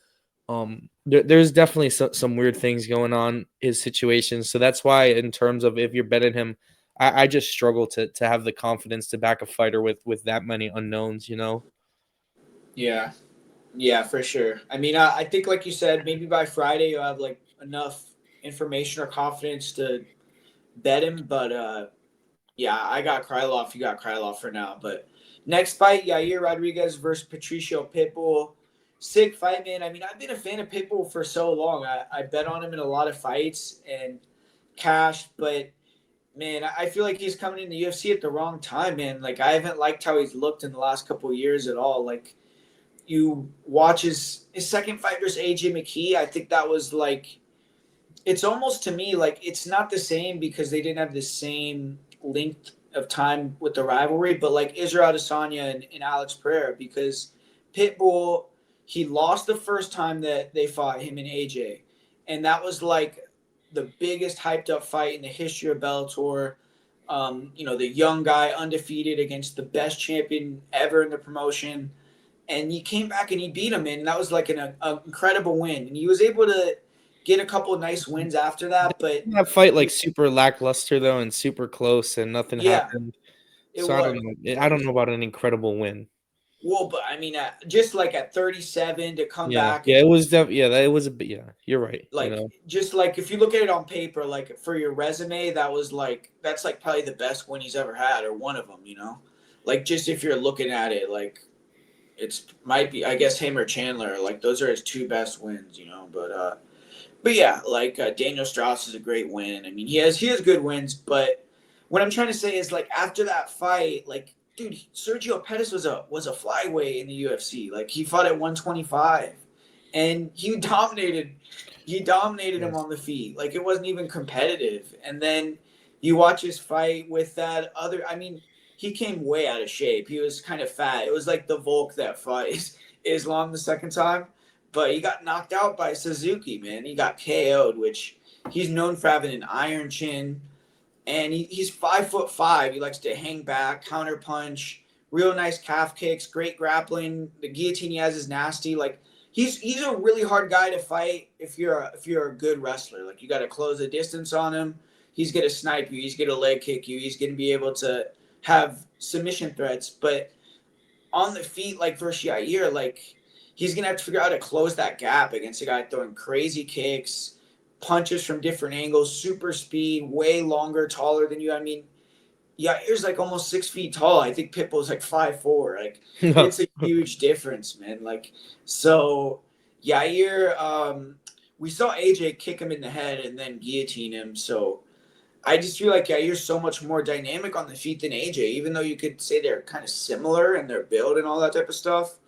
there's definitely some weird things going on his situation. So that's why in terms of if you're betting him, I just struggle to have the confidence to back a fighter with that many unknowns. Yeah, yeah, for sure. I mean, I think like you said, maybe by Friday you'll have like enough information or confidence to bet him. But yeah, I got Krylov. You got Krylov for now. But next fight, Yair Rodriguez versus Patricio Pitbull. Sick fight, man. I mean, I've been a fan of Pitbull for so long. I bet on him in a lot of fights and cash, but man, I feel like he's coming in the UFC at the wrong time, man. Like I haven't liked how he's looked in the last couple of years at all. Like you watch his second fight versus AJ McKee, I think that was like it's almost to me like it's not the same because they didn't have the same length of time with the rivalry, but like Israel Adesanya and Alex Pereira because Pitbull he lost the first time that they fought him and AJ, and that was like the biggest hyped up fight in the history of Bellator. The young guy undefeated against the best champion ever in the promotion, and he came back and he beat him, and that was like an incredible win. And he was able to get a couple of nice wins after that, but That fight like super lackluster though and super close and nothing yeah, happened. it So I don't was. know. I don't know about an incredible win. Well, but I mean, just like at 37 to come Yeah, back yeah, and it was yeah, that it was a bit. Yeah, you're right. like just like if you look at it on paper, like for your resume, that's like probably the best win he's ever had or one of them. Like just if you're looking at it, like it's might be I guess him or Chandler, like those are his two best wins. But yeah, like Daniel Strauss is a great win. I mean, he has good wins, but what I'm trying to say is like after that fight, like dude, Sergio Pettis was a flyweight in the UFC. Like he fought at 125, and he dominated. He dominated him Yes. on the feet. Like it wasn't even competitive. And then you watch his fight with that other. I mean, he came way out of shape. He was kind of fat. It was like the Volk that fought Islam the second time, but he got knocked out by Suzuki, man. He got KO'd, which he's known for having an iron chin. And he's 5'5". He likes to hang back, counter punch, real nice calf kicks, great grappling. The guillotine he has is nasty. Like he's a really hard guy to fight if you're a good wrestler. Like you got to close the distance on him. He's gonna snipe you. He's gonna leg kick you. He's gonna be able to have submission threats. But on the feet, like versus Yair, like he's gonna have to figure out how to close that gap against a guy throwing crazy kicks, punches from different angles, super speed, way longer, taller than you. I mean, Yair's like almost 6 feet tall. I think Pitbull's like 5'4". Like it's a huge difference, man. Like so, Yair. We saw AJ kick him in the head and then guillotine him. So I just feel like Yair's so much more dynamic on the feet than AJ, even though you could say they're kind of similar in their build and all that type of stuff.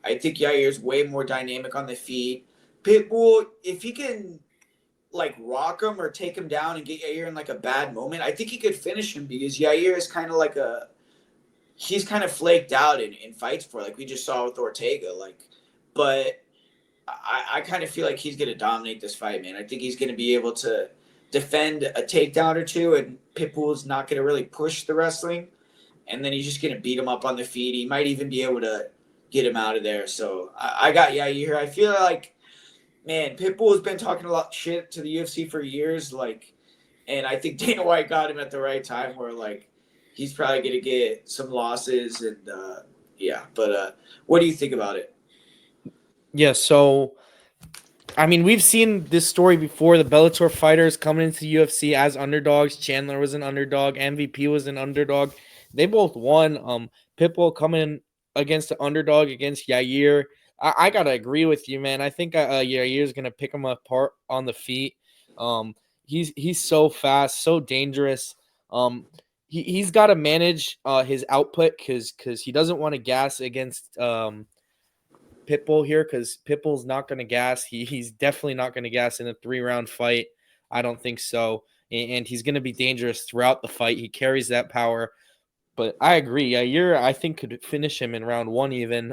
I think Yair's way more dynamic on the feet. Pitbull, if he can like rock him or take him down and get Yair in like a bad moment, I think he could finish him because Yair is kind of like he's kind of flaked out in fights for like we just saw with Ortega. But I kind of feel like he's going to dominate this fight, man. I think he's going to be able to defend a takedown or two, and Pitbull's not going to really push the wrestling, and then he's just going to beat him up on the feet. He might even be able to get him out of there. So I got Yair. I feel like, man, Pitbull has been talking a lot of shit to the UFC for years, and I think Dana White got him at the right time where like he's probably going to get some losses and yeah. But what do you think about it? Yeah, so I mean, we've seen this story before. The Bellator fighters coming into UFC as underdogs. Chandler was an underdog. MVP was an underdog. They both won. Pitbull coming against the underdog against Yair. I gotta agree with you, man. I think Yair is gonna pick him apart on the feet. Um, he's so fast, so dangerous. He's got to manage his output because he doesn't want to gas against Pitbull here because Pitbull's not going to gas. He's definitely not going to gas in a 3-round fight. I don't think so. and he's going to be dangerous throughout the fight. He carries that power. But I agree. Yair, I think, could finish him in round 1 even.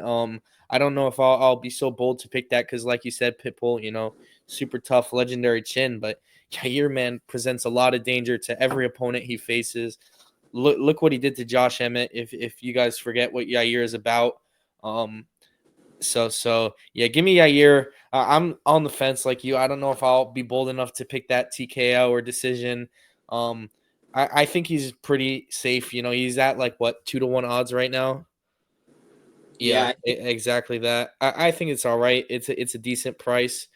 I don't know if I'll be so bold to pick that because, like you said, Pitbull, super tough, legendary chin. But Yair, man, presents a lot of danger to every opponent he faces. Look what he did to Josh Emmett. If you guys forget what Yair is about, so yeah, give me Yair. I'm on the fence like you. I don't know if I'll be bold enough to pick that TKO or decision. Um, I think he's pretty safe. He's at like what 2-1 odds right now. Yeah, Yeah, exactly that. I think it's all right. It's a decent price.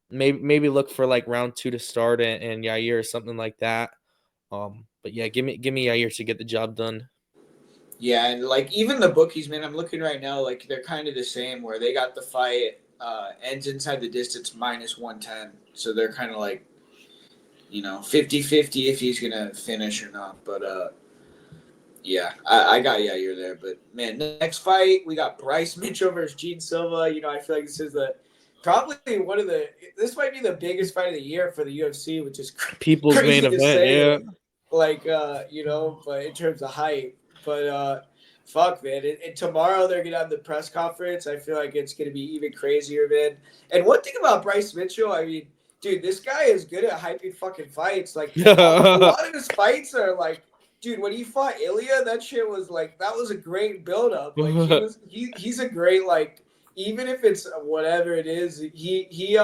Maybe look for like round 2 to start and Yair or something like that. But yeah, give me Yair to get the job done. yeah, and like even the bookies, man, I'm looking right now, like they're kind of the same where they got the fight ends inside the distance -110. So they're kind of like, 50-50 if he's gonna finish or not. But yeah, I got Yair there. But man, next fight we got Bryce Mitchell versus Gene Silva. I feel like this is probably this might be the biggest fight of the year for the UFC, which is People's main crazy to event, yeah. say. Like but in terms of hype, but fuck, man. And tomorrow they're gonna have the press conference. I feel like it's gonna be even crazier, man. And one thing about Bryce Mitchell, I mean, dude, this guy is good at hyping fucking fights. Like a lot of his fights are like, dude, when he fought Ilya, that shit was like that was a great build up. Like he's a great like even if it's whatever it is, he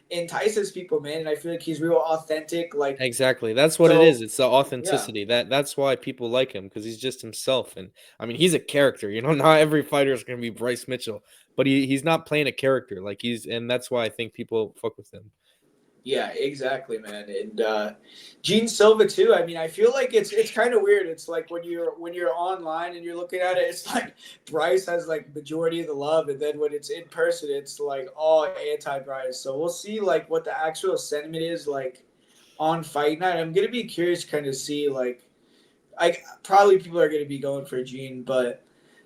entices people, man, and I feel like he's real authentic. Like Exactly. That's what it so, is. It's the yeah. authenticity. That's why people like him because he's just himself. And I mean, he's a character. Not every fighter is going to be Bryce Mitchell, but he's not playing a character. And that's why I think people fuck with him. Yeah, exactly, man. And Gene Silva too. I mean, I feel like it's kind of weird. It's like when you're online and you're looking at it, it's like Bryce has like majority of the love, and then when it's in person, it's like all anti-Bryce. So we'll see like what the actual sentiment is like on fight night. I'm gonna be curious to kind of see like I probably people are gonna be going for Gene, but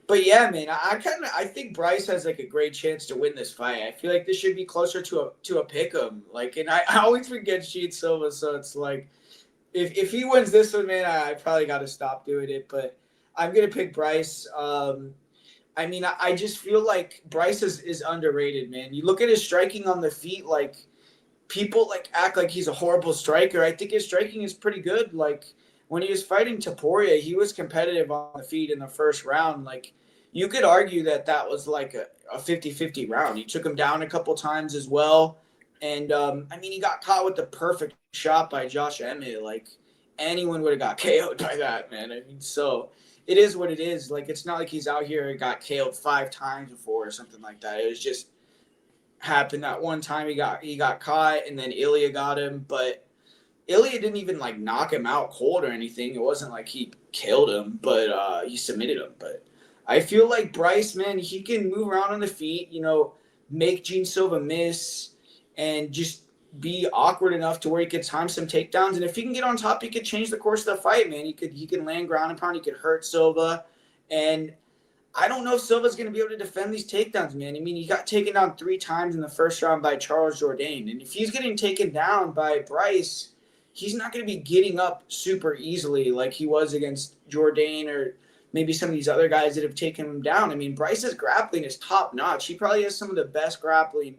yeah, man, I think Bryce has like a great chance to win this fight. I feel like this should be closer to a pick 'em. Like, and I always forget Gene Silva, so it's like if he wins this one, man, I probably got to stop doing it. But I'm gonna pick Bryce. I mean, I just feel like Bryce is underrated, man. You look at his striking on the feet, like people like act like he's a horrible striker. I think his striking is pretty good. Like when he was fighting Taporia, he was competitive on the feet in the first round. Like you could argue that was like a 50-50 round. He took him down a couple times as well. And I mean, he got caught with the perfect shot by Josh Emmett. Like anyone would have got KO'd by that, man. I mean, so it is what it is. Like it's not like he's out here and got KO'd 5 times before or something like that. It was just happened that one time he got caught and then Ilya got him, but Ilya didn't even like knock him out cold or anything. It wasn't like he killed him, but he submitted him. But I feel like Bryce, man, he can move around on the feet, make Gene Silva miss and just be awkward enough to where he could time some takedowns. And if he can get on top, he could change the course of the fight, man. He could land ground and pound, he could hurt Silva. And I don't know if Silva's going to be able to defend these takedowns, man. I mean, he got taken down 3 times in the first round by Charles Jourdain. And if he's getting taken down by Bryce, he's not going to be getting up super easily like he was against Jourdain or maybe some of these other guys that have taken him down. I mean, Bryce's grappling is top notch. He probably has some of the best grappling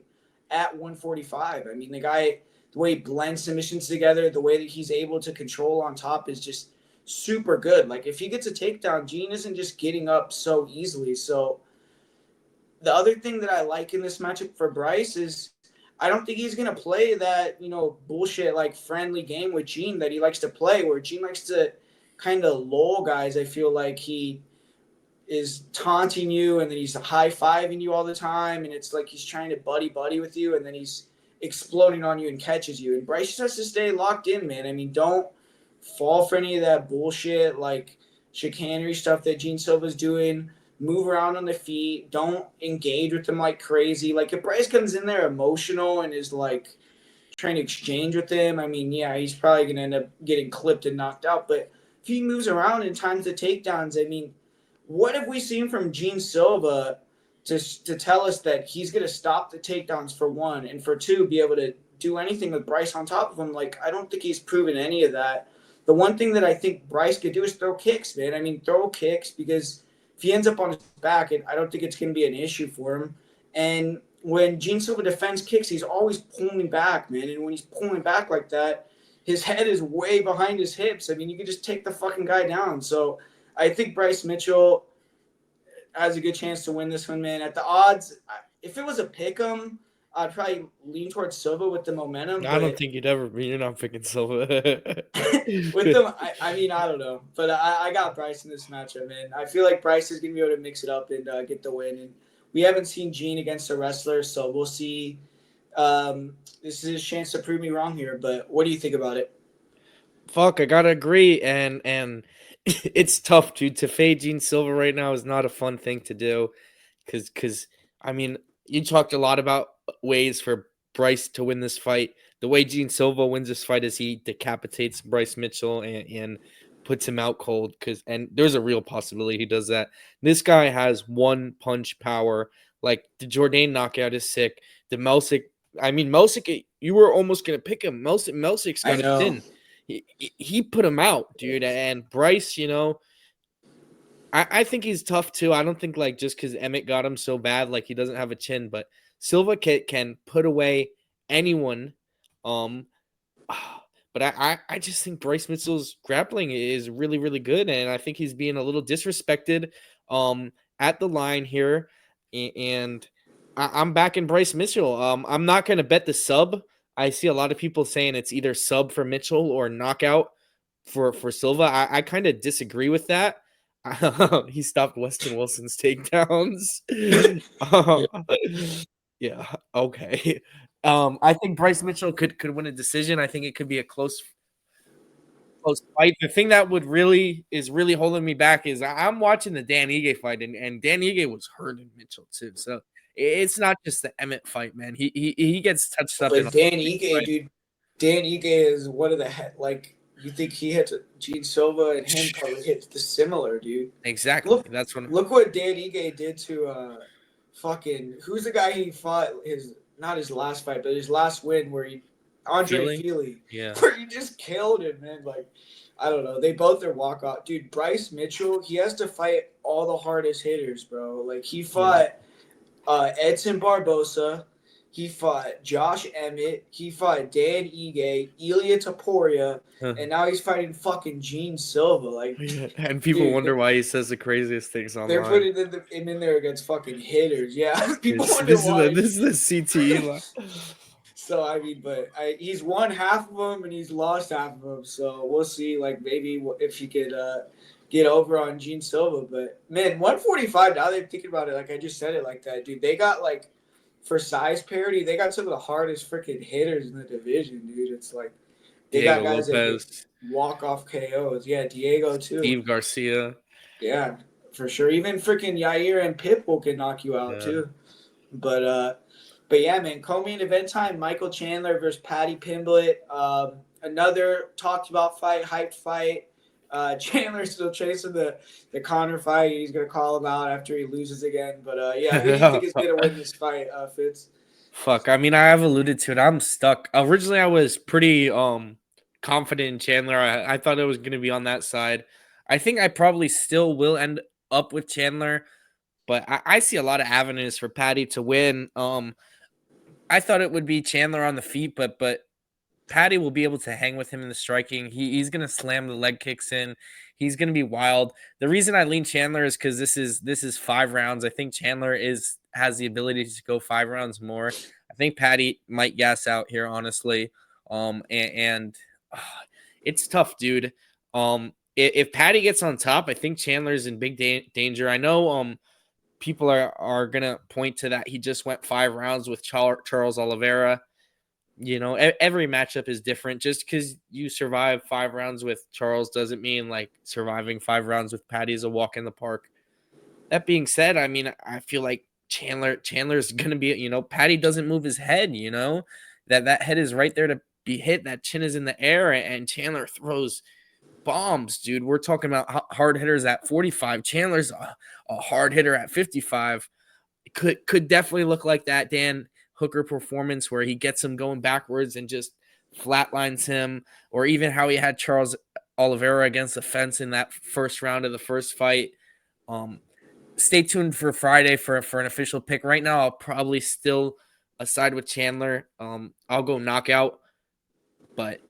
at 145. I mean, the way he blends submissions together, the way that he's able to control on top is just super good. Like if he gets a takedown, Gene isn't just getting up so easily. So the other thing that I like in this matchup for Bryce is I don't think he's gonna play that, bullshit like friendly game with Gene that he likes to play, where Gene likes to kind of lull guys. I feel like he is taunting you and then he's high fiving you all the time, and it's like he's trying to buddy buddy with you, and then he's exploding on you and catches you. And Bryce just has to stay locked in, man. I mean, don't fall for any of that bullshit like chicanery stuff that Gene Silva's doing. Move around on the feet. Don't engage with him like crazy. Like if Bryce comes in there emotional and is like trying to exchange with him, I mean, yeah, he's probably gonna end up getting clipped and knocked out. But if he moves around and times the takedowns, I mean, what have we seen from Gene Silva to tell us that he's gonna stop the takedowns for one, and for two, be able to do anything with Bryce on top of him. Like, I don't think he's proven any of that. The one thing that I think Bryce could do is throw kicks, man. I mean, throw kicks, because if he ends up on his back, I don't think it's going to be an issue for him. And when Gene Silva defends kicks, he's always pulling back, man. And when he's pulling back like that, his head is way behind his hips. I mean, you could just take the fucking guy down. So I think Bryce Mitchell has a good chance to win this one, man. At the odds, if it was a pick 'em, I'd probably lean towards Silva with the momentum. I don't But think you'd ever be. You're not picking Silva. with them, I mean, I don't know. But I got Bryce in this matchup, man. I feel like Bryce is going to be able to mix it up and get the win. And we haven't seen Gene against a wrestler, so we'll see. This is his chance to prove me wrong here. But what do you think about it? Fuck, I gotta agree, and it's tough, dude. To fade Gene Silva right now is not a fun thing to do, because I mean, you talked a lot about ways for Bryce to win this fight. The way Gene Silva wins this fight is he decapitates Bryce Mitchell and puts him out cold. And there's a real possibility he does that. This guy has one punch power. Like the Jourdain knockout is sick. The Melsick, I mean, Melsick, you were almost gonna pick him. Melsick's got a chin. He put him out, dude. And Bryce, I think he's tough too. I don't think like just because Emmett got him so bad, like he doesn't have a chin, but Silva can put away anyone. But I just think Bryce Mitchell's grappling is really, really good, and I think he's being a little disrespected at the line here. And I'm backing Bryce Mitchell. I'm not gonna bet the sub. I see a lot of people saying it's either sub for Mitchell or knockout for Silva. I kind of disagree with that. He stopped Weston Wilson's takedowns. Yeah, okay. I think Bryce Mitchell could win a decision. I think it could be a close fight. The thing that is really holding me back is I'm watching the Dan Ige fight, and Dan Ige was hurting Mitchell too. So it's not just the Emmett fight, man. He gets touched up. But Dan Ige, dude, Dan Ige is one of the like. You think he hits Gene Silva, and him probably hits the similar, dude. Exactly. That's what. Look what Dan Ige did to fucking who's the guy he fought not his last fight, but his last win where Andre Feely. Yeah. Where he just killed him, man. Like, I don't know. They both are walk off. Dude, Bryce Mitchell, he has to fight all the hardest hitters, bro. Like he fought Edson Barbosa. He fought Josh Emmett. He fought Dan Ige, Ilia Topuria, and now he's fighting fucking Gene Silva. Like, and people wonder why he says the craziest things online. They're putting him in there against fucking hitters. Yeah, people wonder why. This is the CTE. So I mean, but he's won half of them and he's lost half of them. So we'll see. Like maybe if he could get over on Gene Silva. But man, 145. Now they're thinking about it. Like I just said it like that, dude. They got like. For size parity, they got some of the hardest freaking hitters in the division, dude. It's like they got guys Lopes. that walk off KOs. Yeah, Diego too. Steve Garcia. Yeah, for sure. Even freaking Yair and Pitbull can knock you out too. But yeah, man. Co-main event time: Michael Chandler versus Paddy Pimblett. Another talked about fight, hyped fight. Chandler's still chasing the Conor fight. He's gonna call him out after he loses again. But yeah, who do you think is gonna win this fight, Fitz? Fuck. I mean, I have alluded to it. I'm stuck. Originally, I was pretty confident in Chandler. I thought it was gonna be on that side. I think I probably still will end up with Chandler, but I see a lot of avenues for Paddy to win. I thought it would be Chandler on the feet, but Paddy will be able to hang with him in the striking. He's going to slam the leg kicks in. He's going to be wild. The reason I lean Chandler is because this is 5 rounds. I think Chandler has the ability to go 5 rounds more. I think Paddy might gas out here, honestly. It's tough, dude. If Paddy gets on top, I think Chandler's in big danger. I know people are going to point to that. He just went 5 rounds with Charles Oliveira. Every matchup is different. Just because you survive 5 rounds with Charles doesn't mean like surviving 5 rounds with Paddy is a walk in the park. That being said, I mean, I feel like Chandler's going to be, Paddy doesn't move his head, that head is right there to be hit. That chin is in the air and Chandler throws bombs, dude. We're talking about hard hitters at 45. Chandler's a hard hitter at 55. Could definitely look like that, Dan. hooker performance where he gets him going backwards and just flatlines him, or even how he had Charles Oliveira against the fence in that first round of the first fight. Stay tuned for Friday for an official pick. Right now, I'll probably still side with Chandler. I'll go knockout, but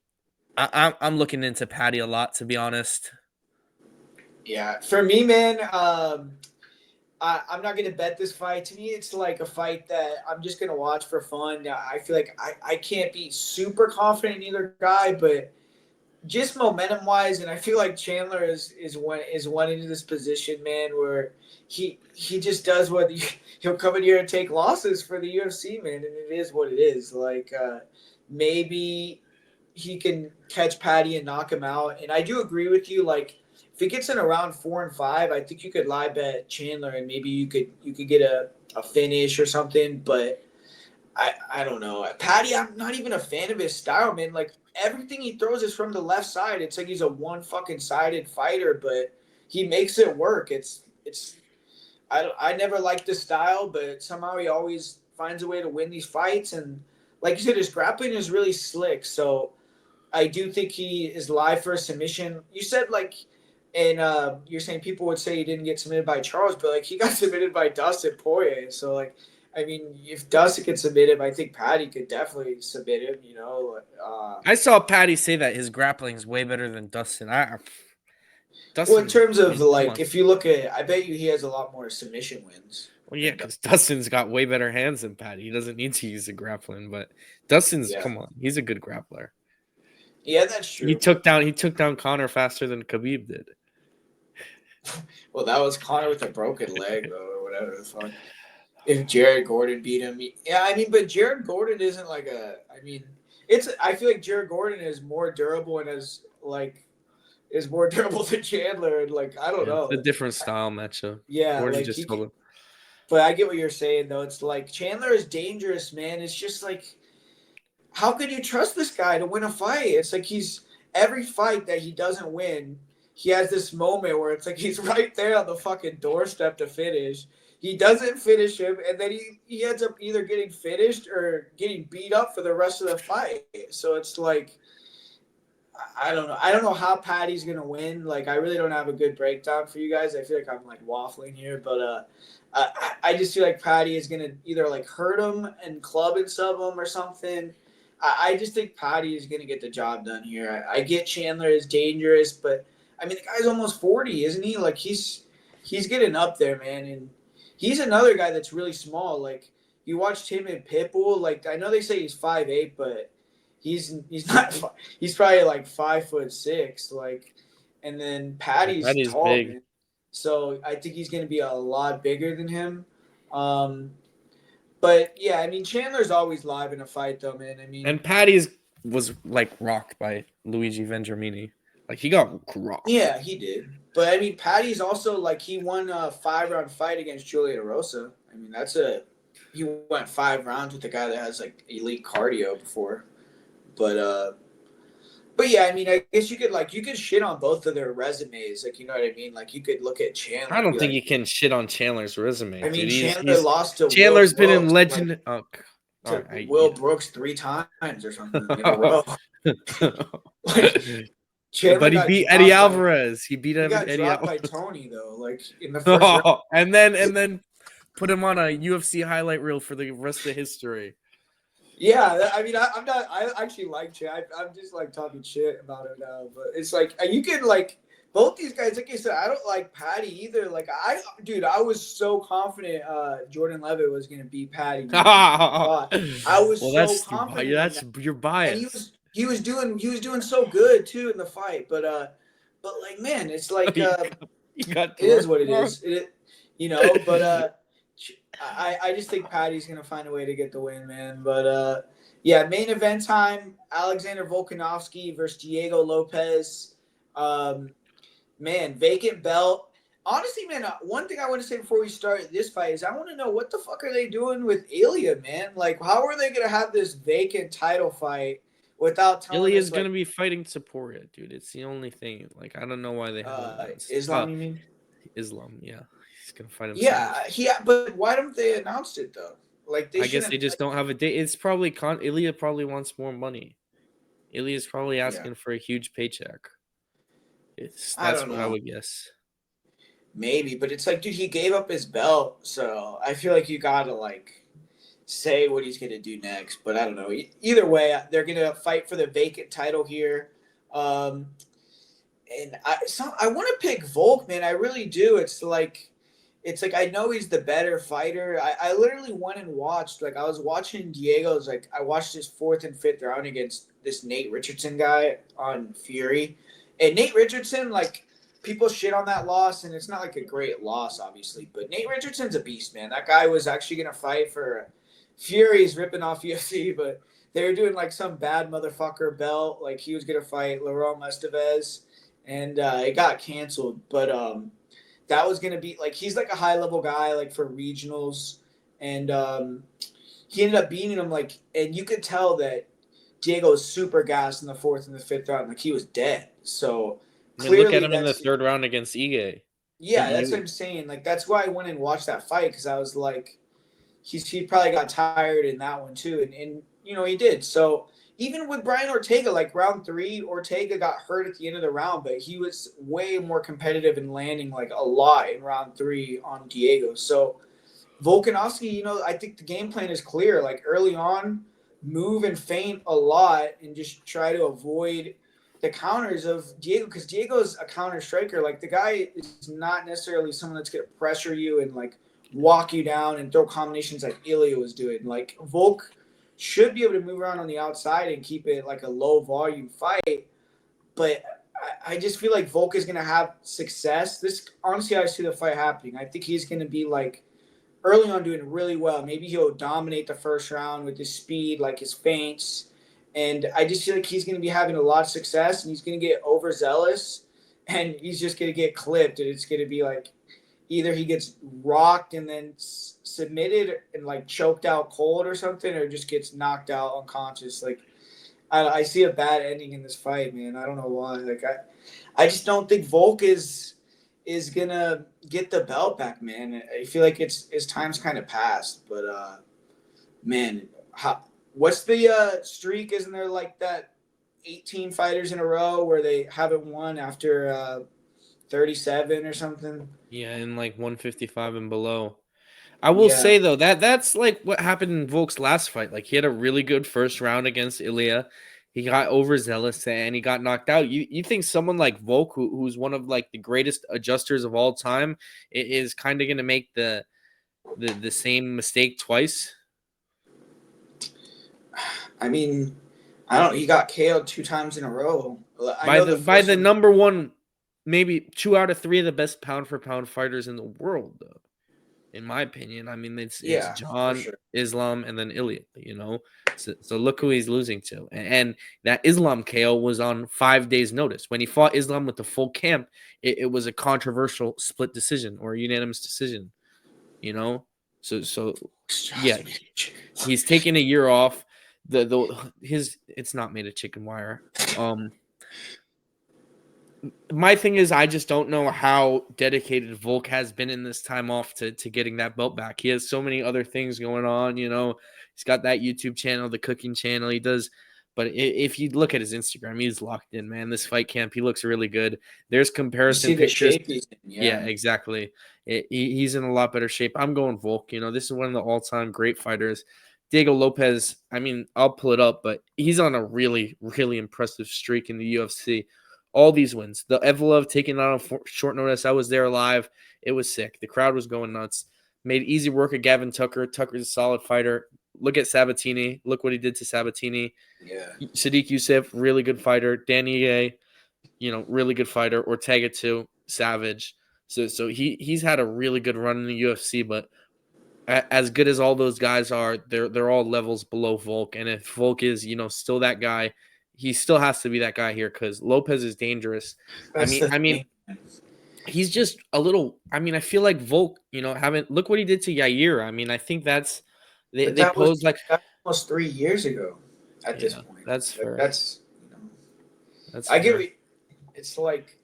I'm looking into Patty a lot, to be honest. Yeah, for me, man, I'm not gonna bet this fight. To me, it's like a fight that I'm just gonna watch for fun. I feel like I can't be super confident in either guy, but just momentum wise, and I feel like Chandler is one into this position, man, where he just does what he'll come in here and take losses for the UFC, man, and it is what it is. Like maybe he can catch Patty and knock him out, and I do agree with you. Like if it gets in around 4 and 5, I think you could live bet Chandler, and maybe you could get a finish or something, but. I don't know. Patty, I'm not even a fan of his style, man. Like everything he throws is from the left side. It's like he's a one fucking sided fighter, but he makes it work. I never liked this style, but somehow he always finds a way to win these fights. And like you said, his grappling is really slick. So I do think he is live for a submission. You said like, and you're saying people would say he didn't get submitted by Charles, but like he got submitted by Dustin Poirier. So like, I mean, if Dustin could submit him, I think Patty could definitely submit him. You know, I saw Patty say that his grappling is way better than Dustin. well, in Dustin, terms I of mean, come like, on. if you look at, I bet you he has a lot more submission wins. Well, yeah, because Dustin's got way better hands than Patty. He doesn't need to use the grappling, but Dustin's, Yeah, come on, he's a good grappler. yeah, that's He true. took down Connor faster than Khabib did. Well, that was Connor with a broken leg, though, or whatever the fuck. If Jared Gordon beat him, yeah, I mean, but Jared Gordon isn't like a. I mean, it's. I feel like Jared Gordon is more durable and is more durable than Chandler, and like I don't Yeah, it's a know. different style matchup. Yeah, Gordon like just told him. but I get what you're saying though. It's like Chandler is dangerous, man. It's just like how could you trust this guy to win a fight? It's like he's every fight that he doesn't win, he has this moment where it's like he's right there on the fucking doorstep to finish. He doesn't finish him, and then he ends up either getting finished or getting beat up for the rest of the fight. So it's like I don't know. I don't know how Patty's gonna win. Like I really don't have a good breakdown for you guys. I feel like I'm like waffling here, but I just feel like Patty is gonna either like hurt him and club and sub him or something. I just think Patty is gonna get the job done here. I get Chandler is dangerous, but I mean the guy's almost 40, isn't he? Like he's getting up there, man, and he's another guy that's really small. Like you watched him in Pitbull. Like I know they say he's 5'8", but he's not. He's probably like 5'6", like, and then Yeah, Patty's Patty's tall, big. man. So I think he's going to be a lot bigger than him. Um, but yeah, I mean Chandler's always live in a fight, though, man. I mean, And Patty's was like rocked by Luigi Vendramini. Like he got rocked. yeah, he did. But I mean, Patty's also like he won a 5-round fight against Julia Rosa. I mean, he went 5 rounds with a guy that has like elite cardio before. But yeah, I mean, I guess you could shit on both of their resumes, like you know what I mean. Like you could look at Chandler I and don't be think like, you can shit on Chandler's resume, I mean, dude. Chandler He's lost to Chandler's been in Like legend. Oh, all to right, Will yeah. Brooks 3 times or something in a row. Like Chandler But he got beat Eddie dropped by Alvarez. He beat he got Eddie dropped by Alvarez. Tony though, like in the first round. And then put him on a UFC highlight reel for the rest of history. Yeah, I mean, I'm not. I actually like Chad. I'm just like talking shit about him now, but it's like you can like both these guys. Like I said, I don't like Patty either. Like dude, I was so confident Jordan Levitt was gonna beat Patty, man. I was Well, so confident in that's that, your and bias. he was doing so good too in the fight. But like man, it's like You got it is what it drunk. is. You know, but I just think Patty's gonna find a way to get the win, man. But yeah, main event time: Alexander Volkanovski versus Diego Lopes. Man, vacant belt. Honestly, man, one thing I want to say before we start this fight is I want to know what the fuck are they doing with Ilya, man? Like, how are they gonna have this vacant title fight without telling Ilya is us gonna like be fighting Saporia, dude. It's the only thing. Like I don't know why they haven't announced. Islam? You mean? Islam, yeah. He's gonna fight himself. Yeah, but why don't they announce it though? Like they I guess they shouldn't. just Like, don't have a date. It's probably Ilya probably wants more money. Ilya's probably yeah, asking for a huge paycheck. I That's don't what I know. would guess. Maybe, but it's like, dude, he gave up his belt, so I feel like you gotta like say what he's gonna do next. But I don't know. Either way, they're gonna fight for the vacant title here. Um, and I want to pick Volk, man. I really do. It's like I know he's the better fighter. I literally went and watched. Like I was watching Diego's. Like I watched his fourth and fifth round against this Nate Richardson guy on Fury, and Nate Richardson, like people shit on that loss, and it's not like a great loss, obviously. But Nate Richardson's a beast, man. That guy was actually gonna fight for Fury's ripping off UFC, but they were doing like some bad motherfucker belt. Like he was gonna fight Laurent Estevez, and it got canceled. But that was gonna be like he's like a high level guy like for regionals, and he ended up beating him like, and you could tell that Diego was super gassed in the fourth and the fifth round, like he was dead. So I mean, look at clearly him in the that's third round against Ige. yeah, that's what I'm saying. Like that's why I went and watched that fight because I was like, he probably got tired in that one too, and he did. So even with Brian Ortega, like round three, Ortega got hurt at the end of the round, but he was way more competitive and landing like a lot in round three on Diego. So Volkanovski, I think the game plan is clear. Like early on, move and feint a lot and just try to avoid the counters of Diego because Diego's a counter striker. Like the guy is not necessarily someone that's going to pressure you and like walk you down and throw combinations like Ilya was doing. Like Volk should be able to move around on the outside and keep it like a low volume fight. But I just feel like Volk is going to have success. This honestly, I see the fight happening. I think he's going to be like early on doing really well. Maybe he'll dominate the first round with his speed, like his feints. And I just feel like he's going to be having a lot of success and he's going to get overzealous and he's just going to get clipped. And it's going to be like either he gets rocked and then submitted and like choked out cold or something, or just gets knocked out unconscious. Like, I see a bad ending in this fight, man. I don't know why. Like, I just don't think Volk is gonna get the belt back, man. I feel like his time's kind of passed. But man, what's the streak? Isn't there like that 18 fighters in a row where they haven't won after 37 or something? Yeah, in like 155 and below. I will Yeah, say though that's like what happened in Volk's last fight. Like he had a really good first round against Ilya. He got overzealous and he got knocked out. You think someone like Volk, who's one of like the greatest adjusters of all time, is kind of going to make the same mistake twice? I mean, I don't. He got KO'd 2 times in a row. I By know the the by first the one. number one, maybe 2 out of 3 of the best pound for pound fighters in the world, though. In my opinion, I mean it's Yeah, for John, sure. Islam, and then Ilya. So look who he's losing to, and that Islam KO was on 5 days' notice. When he fought Islam with the full camp, it was a controversial split decision or a unanimous decision. You know, so yeah, he's taking a year off. His it's not made of chicken wire. My thing is, I just don't know how dedicated Volk has been in this time off to getting that belt back. He has so many other things going on. He's got that YouTube channel, the cooking channel. He does, but if you look at his Instagram, he's locked in. Man, this fight camp, he looks really good. There's You comparison see the pictures. shape he's in, Yeah, yeah. exactly. He's in a lot better shape. I'm going Volk. This is one of the all-time great fighters. Diego Lopez, I mean, I'll pull it up, but he's on a really, really impressive streak in the UFC. All these wins. The Evloev taking on short notice. I was there live. It was sick. The crowd was going nuts. Made easy work of Gavin Tucker. Tucker's a solid fighter. Look at Sabatini. Look what he did to Sabatini. Yeah. Sadiq Youssef, really good fighter. Danny Ye, really good fighter. Ortega too, savage. So he's had a really good run in the UFC, but as good as all those guys are, they're all levels below Volk. And if Volk is, still that guy, he still has to be that guy here because Lopez is dangerous. I That's mean, the I mean, thing. he's just a little. I mean, I feel like Volk, haven't look what he did to Yair. I mean, I think that's But they pose like that was almost 3 years ago at this yeah, point. that's Like fair. that's That's I give fair. it it's like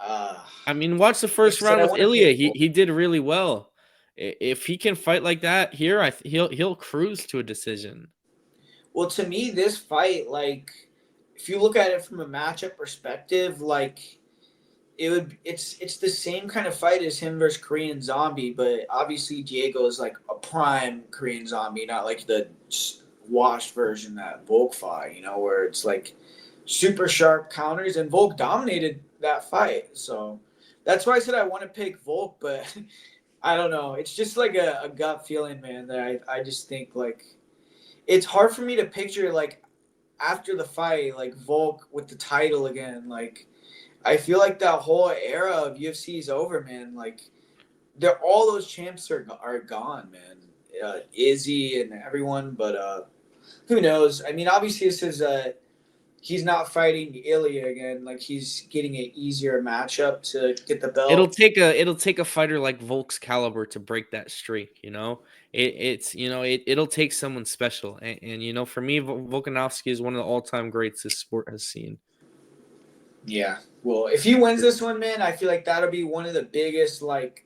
I mean, watch the like first I said, round I with want to Ilya. pick He did really well. If he can fight like that here, he'll cruise to a decision. Well, to me, this fight, like, if you look at it from a matchup perspective, like, it's the same kind of fight as him versus Korean Zombie, but obviously Diego is like a prime Korean Zombie, not like the washed version that Volk fought, where it's like super sharp counters, and Volk dominated that fight. So that's why I said I want to pick Volk, but I don't know. It's just like a gut feeling, man, that I just think like it's hard for me to picture like after the fight, like Volk with the title again. Like I feel like that whole era of UFC is over, man. Like they're all those champs are gone, man. Izzy and everyone, but who knows? I mean, obviously this is he's not fighting Ilya again. Like he's getting an easier matchup to get the belt. It'll take a fighter like Volk's caliber to break that streak. It'll take someone special. And for me, Volkanovski is one of the all time greats this sport has seen. Yeah. Well, if he wins this one, man, I feel like that'll be one of the biggest like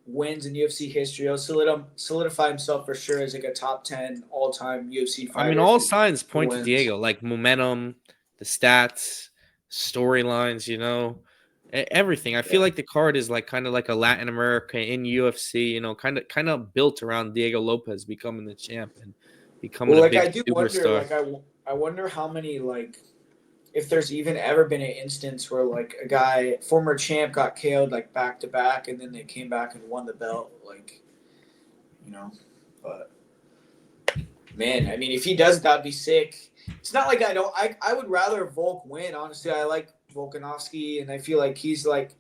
wins in UFC history. He'll solidify himself for sure as like a top 10 all time UFC I mean, fighter all if signs he point to wins. Diego, like momentum, the stats, storylines, everything. I feel Yeah. like the card is like kind of like a Latin America in UFC, kind of built around Diego Lopez becoming the champ and becoming Well, a like big I do wonder, superstar. like I wonder how many like if there's even ever been an instance where like a guy former champ got KO'd like back to back and then they came back and won the belt, like you know. But man, I mean, if he does, that'd be sick. It's not like I don't. I would rather Volk win. Honestly, I like Volkanovski, and I feel like he's like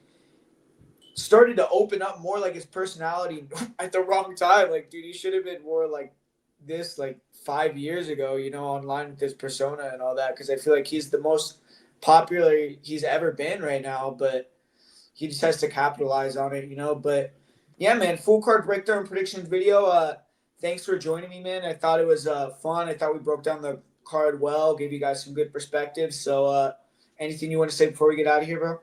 started to open up more like his personality at the wrong time. Like, dude, he should have been more like this like 5 years ago, online with his persona and all that. Because I feel like he's the most popular he's ever been right now, but he just has to capitalize on it. But yeah, man, full card breakdown predictions video. Thanks for joining me, man. I thought it was fun. I thought we broke down the card well, gave you guys some good perspectives. So, anything you want to say before we get out of here, bro?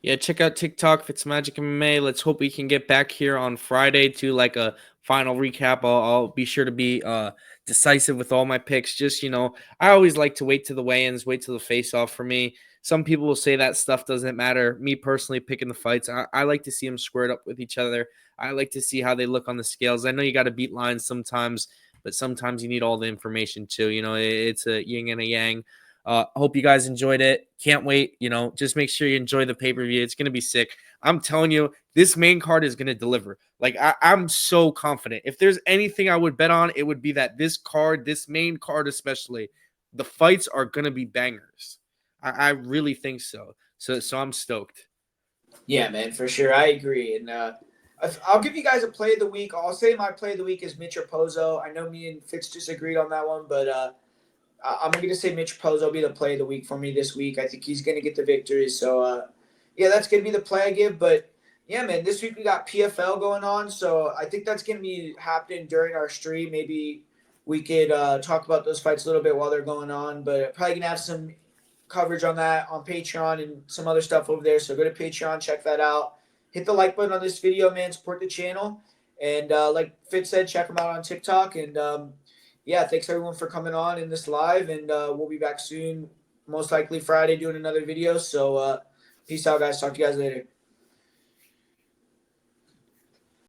Yeah, check out TikTok if it's Magic MMA. Let's hope we can get back here on Friday to like a final recap. I'll be sure to be decisive with all my picks. Just I always like to wait to the weigh-ins, wait till the face-off for me. Some people will say that stuff doesn't matter. Me personally, picking the fights, I like to see them squared up with each other. I like to see how they look on the scales. I know you got to beat lines sometimes, but sometimes you need all the information too. It's a yin and a yang. Hope you guys enjoyed it. Can't wait. Just make sure you enjoy the pay-per-view. It's going to be sick. I'm telling you, this main card is going to deliver. Like, I'm so confident. If there's anything I would bet on, it would be that this card, this main card especially, the fights are going to be bangers. I really think so. So I'm stoked. Yeah, man, for sure. I agree. And I'll give you guys a play of the week. I'll say my play of the week is Mitch Raposo. I know me and Fitz disagreed on that one, but I'm going to say Mitch Raposo will be the play of the week for me this week. I think he's going to get the victory. So, yeah, that's going to be the play I give. But, yeah, man, this week we got PFL going on. So I think that's going to be happening during our stream. Maybe we could talk about those fights a little bit while they're going on. But probably going to have some coverage on that on Patreon and some other stuff over there. So go to Patreon, check that out. Hit the like button on this video, man. Support the channel. And like Fitz said, check them out on TikTok. And yeah, thanks everyone for coming on in this live. And we'll be back soon, most likely Friday, doing another video. So peace out, guys. Talk to you guys later.